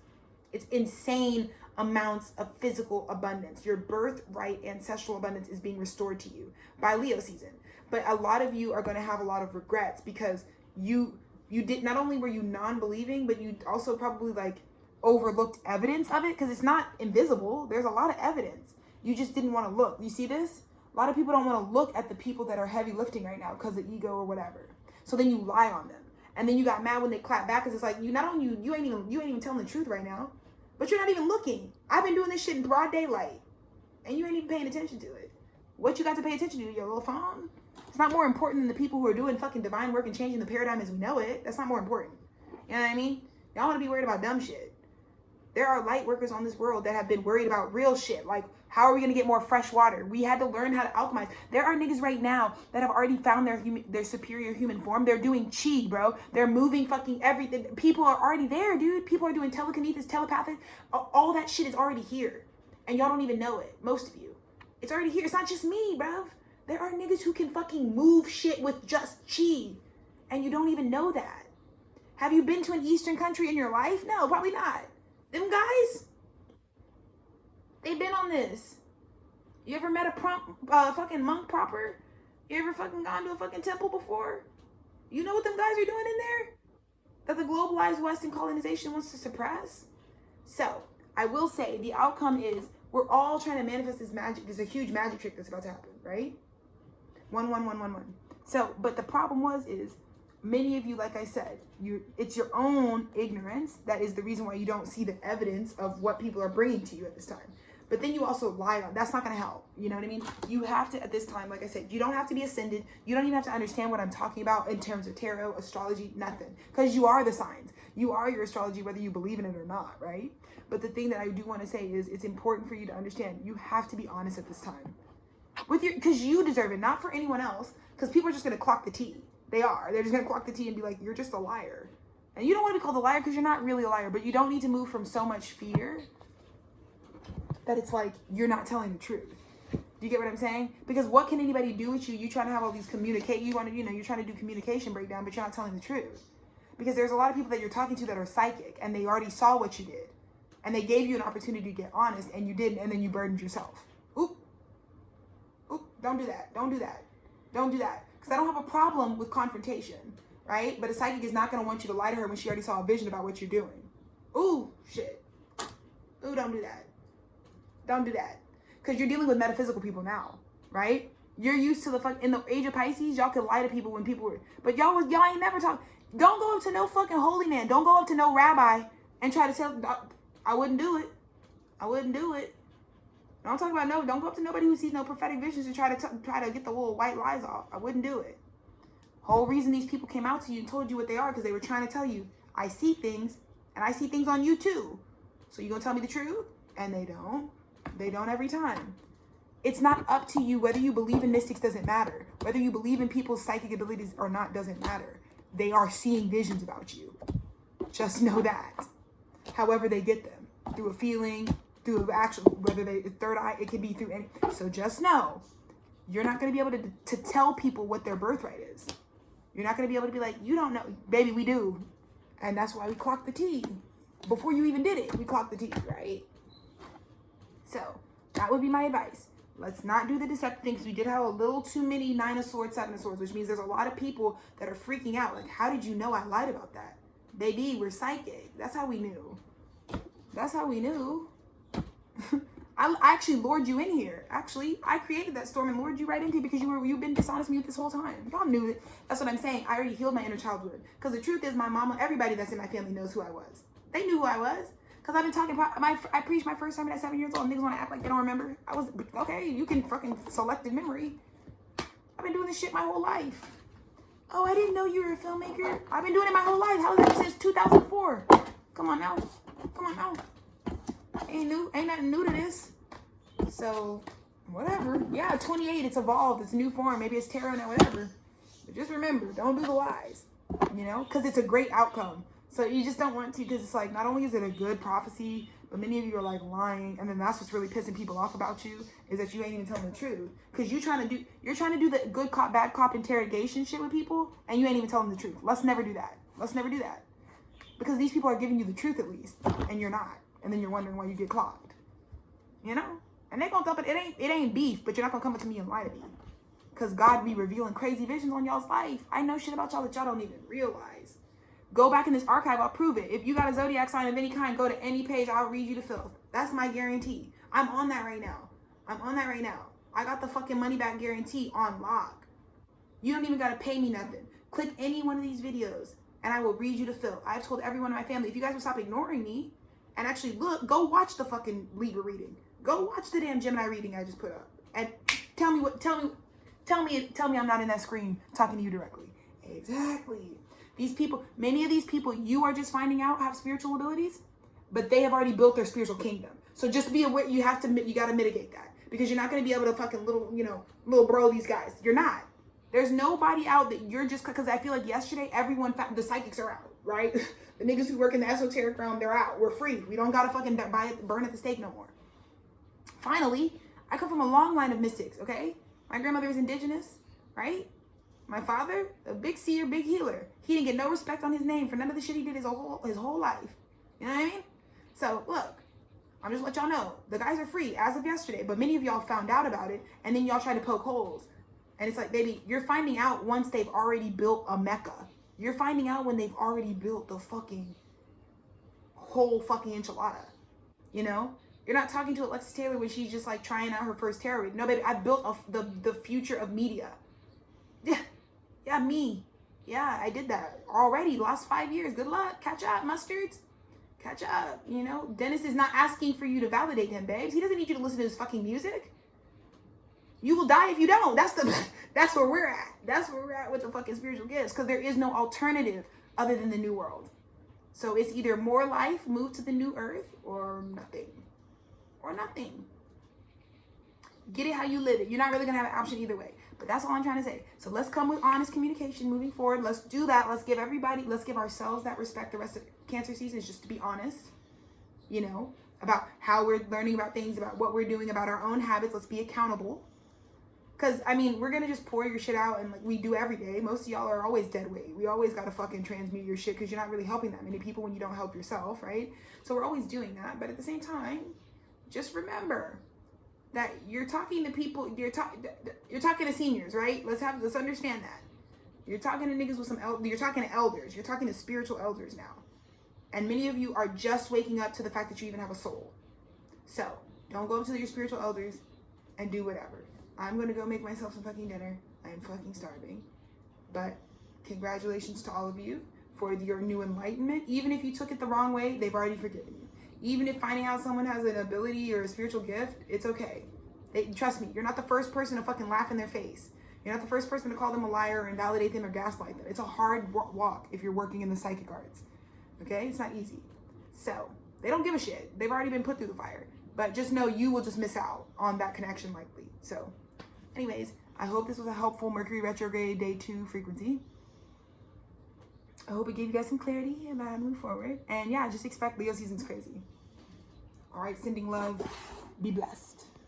It's insane amounts of physical abundance. Your birthright ancestral abundance is being restored to you by Leo season. But a lot of you are going to have a lot of regrets because you did, not only were you non-believing, but you also probably like overlooked evidence of it because it's not invisible. There's a lot of evidence. You just didn't want to look. You see this? A lot of people don't want to look at the people that are heavy lifting right now because of ego or whatever. So then you lie on them. And then you got mad when they clap back because it's like, you ain't even telling the truth right now. But you're not even looking. I've been doing this shit in broad daylight. And you ain't even paying attention to it. What you got to pay attention to? Your little phone? It's not more important than the people who are doing fucking divine work and changing the paradigm as we know it. That's not more important. You know what I mean? Y'all want to be worried about dumb shit. There are light workers on this world that have been worried about real shit. Like, how are we going to get more fresh water? We had to learn how to alchemize. There are niggas right now that have already found their superior human form. They're doing chi, bro. They're moving fucking everything. People are already there, dude. People are doing telekinesis, telepathic. All that shit is already here. And y'all don't even know it. Most of you. It's already here. It's not just me, bro. There are niggas who can fucking move shit with just chi. And you don't even know that. Have you been to an Eastern country in your life? No, probably not. Them guys, they've been on this. You ever met a fucking monk proper? You ever fucking gone to a fucking temple before? You know what them guys are doing in there? That the globalized Western colonization wants to suppress? So, I will say the outcome is we're all trying to manifest this magic. There's a huge magic trick that's about to happen, right? 1, 1, 1, 1, 1. So, but the problem is many of you, like I said, it's your own ignorance that is the reason why you don't see the evidence of what people are bringing to you at this time. But then you also lied on. That's not going to help. You know what I mean? You have to, at this time, like I said, you don't have to be ascended. You don't even have to understand what I'm talking about in terms of tarot, astrology, nothing. Because you are the signs. You are your astrology, whether you believe in it or not, right? But the thing that I do want to say is it's important for you to understand you have to be honest at this time. Because you deserve it, not for anyone else. Because people are just going to clock the T. They are. They're just going to clock the T and be like, you're just a liar. And you don't want to be called a liar because you're not really a liar. But you don't need to move from so much fear that it's like you're not telling the truth. Do you get what I'm saying? Because what can anybody do with you? You trying to have all these you're trying to do communication breakdown, but you're not telling the truth. Because there's a lot of people that you're talking to that are psychic and they already saw what you did. And they gave you an opportunity to get honest and you didn't, and then you burdened yourself. Oop, don't do that. Don't do that. Don't do that. Because I don't have a problem with confrontation, right? But a psychic is not going to want you to lie to her when she already saw a vision about what you're doing. Ooh, shit. Ooh, don't do that. Don't do that. Because you're dealing with metaphysical people now, right? You're used to in the age of Pisces, y'all could lie to people when people were, but y'all ain't never talk. Don't go up to no fucking holy man. Don't go up to no rabbi and try to tell, I wouldn't do it. I wouldn't do it. Don't talk about don't go up to nobody who sees no prophetic visions and try to get the little white lies off. I wouldn't do it. Whole reason these people came out to you and told you what they are because they were trying to tell you, I see things and I see things on you too. So you gonna tell me the truth? And they don't. They don't every time. It's not up to you. Whether you believe in mystics doesn't matter. Whether you believe in people's psychic abilities or not doesn't matter. They are seeing visions about you. Just know that. However they get them. Through a feeling, through an actual, whether they third eye, it could be through any. So just know, you're not going to be able to tell people what their birthright is. You're not going to be able to be like, you don't know. Baby, we do. And that's why we clocked the T. Before you even did it, we clocked the T, right? So that would be my advice. Let's not do the deceptive thing because we did have a little too many 9 of Swords, 7 of Swords, which means there's a lot of people that are freaking out. Like, how did you know I lied about that? Baby, we're psychic. That's how we knew. That's how we knew. I actually lured you in here. Actually, I created that storm and lured you right into it because you've been dishonest with me this whole time. Y'all knew it. That's what I'm saying. I already healed my inner childhood. Because the truth is, my mama, everybody that's in my family knows who I was. They knew who I was. Because I've been talking about, I preached my first time at 7 years old. Niggas want to act like they don't remember. I was, okay, you can fucking selective memory. I've been doing this shit my whole life. Oh, I didn't know you were a filmmaker. I've been doing it my whole life. How is that since 2004? Come on now. Come on now. Ain't nothing new to this. So, whatever. Yeah, 28, it's evolved. It's a new form. Maybe it's tarot now, whatever. But just remember, don't do the lies. You know? Because it's a great outcome. So you just don't want to, because it's like, not only is it a good prophecy, but many of you are like lying. And then that's what's really pissing people off about you, is that you ain't even telling the truth. Because you're trying to do the good cop, bad cop interrogation shit with people, and you ain't even telling the truth. Let's never do that. Let's never do that. Because these people are giving you the truth at least, and you're not. And then you're wondering why you get clogged. You know? And they gonna dump it. It ain't beef, but you're not gonna come up to me and lie to me. Because God be revealing crazy visions on y'all's life. I know shit about y'all that y'all don't even realize. Go back in this archive, I'll prove it. If you got a zodiac sign of any kind, go to any page, I'll read you to filth. That's my guarantee. I'm on that right now. I got the fucking money back guarantee on lock. You don't even gotta pay me nothing. Click any one of these videos and I will read you to filth. I've told everyone in my family, if you guys will stop ignoring me and actually look, go watch the fucking Libra reading. Go watch the damn Gemini reading I just put up. And tell me I'm not in that screen talking to you directly. Exactly. These people, many of these people you are just finding out have spiritual abilities, but they have already built their spiritual kingdom. So just be aware, you got to mitigate that, because you're not going to be able to fucking little bro these guys. You're not. There's nobody out that you're just, because I feel like yesterday everyone found, the psychics are out, right? The niggas who work in the esoteric realm, they're out. We're free. We don't got to fucking burn at the stake no more. Finally, I come from a long line of mystics, okay? My grandmother is indigenous, right? My father, a big seer, big healer. He didn't get no respect on his name for none of the shit he did his whole life. You know what I mean? So, look, I'm just let y'all know. The guys are free as of yesterday, but many of y'all found out about it, and then y'all try to poke holes. And it's like, baby, you're finding out once they've already built a Mecca. You're finding out when they've already built the fucking whole fucking enchilada. You know? You're not talking to Alexis Taylor when she's just like trying out her first tarot reading. No, baby, I built the future of media. Yeah, me. Yeah, I did that already. Last 5 years. Good luck. Catch up, mustards. Catch up. You know, Dennis is not asking for you to validate him, babes. He doesn't need you to listen to his fucking music. You will die if you don't. That's where we're at. That's where we're at with the fucking spiritual gifts, because there is no alternative other than the new world. So it's either more life, move to the new earth, or nothing. Or nothing. Get it how you live it. You're not really going to have an option either way. But that's all I'm trying to say. So let's come with honest communication moving forward. Let's do that. Let's give ourselves that respect the rest of Cancer season, is just to be honest, you know, about how we're learning about things, about what we're doing, about our own habits. Let's be accountable. Because, I mean, we're going to just pour your shit out, and like we do every day. Most of y'all are always dead weight. We always got to fucking transmute your shit, because you're not really helping that many people when you don't help yourself, right? So we're always doing that. But at the same time, just remember that you're talking to people, you're talking to seniors, right? Let's understand that. You're talking to niggas with you're talking to elders. You're talking to spiritual elders now. And many of you are just waking up to the fact that you even have a soul. So don't go up to your spiritual elders and do whatever. I'm going to go make myself some fucking dinner. I am fucking starving. But congratulations to all of you for your new enlightenment. Even if you took it the wrong way, they've already forgiven you. Even if finding out someone has an ability or a spiritual gift, it's okay. Trust me, you're not the first person to fucking laugh in their face. You're not the first person to call them a liar or invalidate them or gaslight them. It's a hard walk if you're working in the psychic arts. Okay? It's not easy. So, they don't give a shit. They've already been put through the fire. But just know you will just miss out on that connection likely. So, anyways, I hope this was a helpful Mercury retrograde day 2 frequency. I hope it gave you guys some clarity about how to move forward. And yeah, just expect Leo season's crazy. All right, sending love. Be blessed.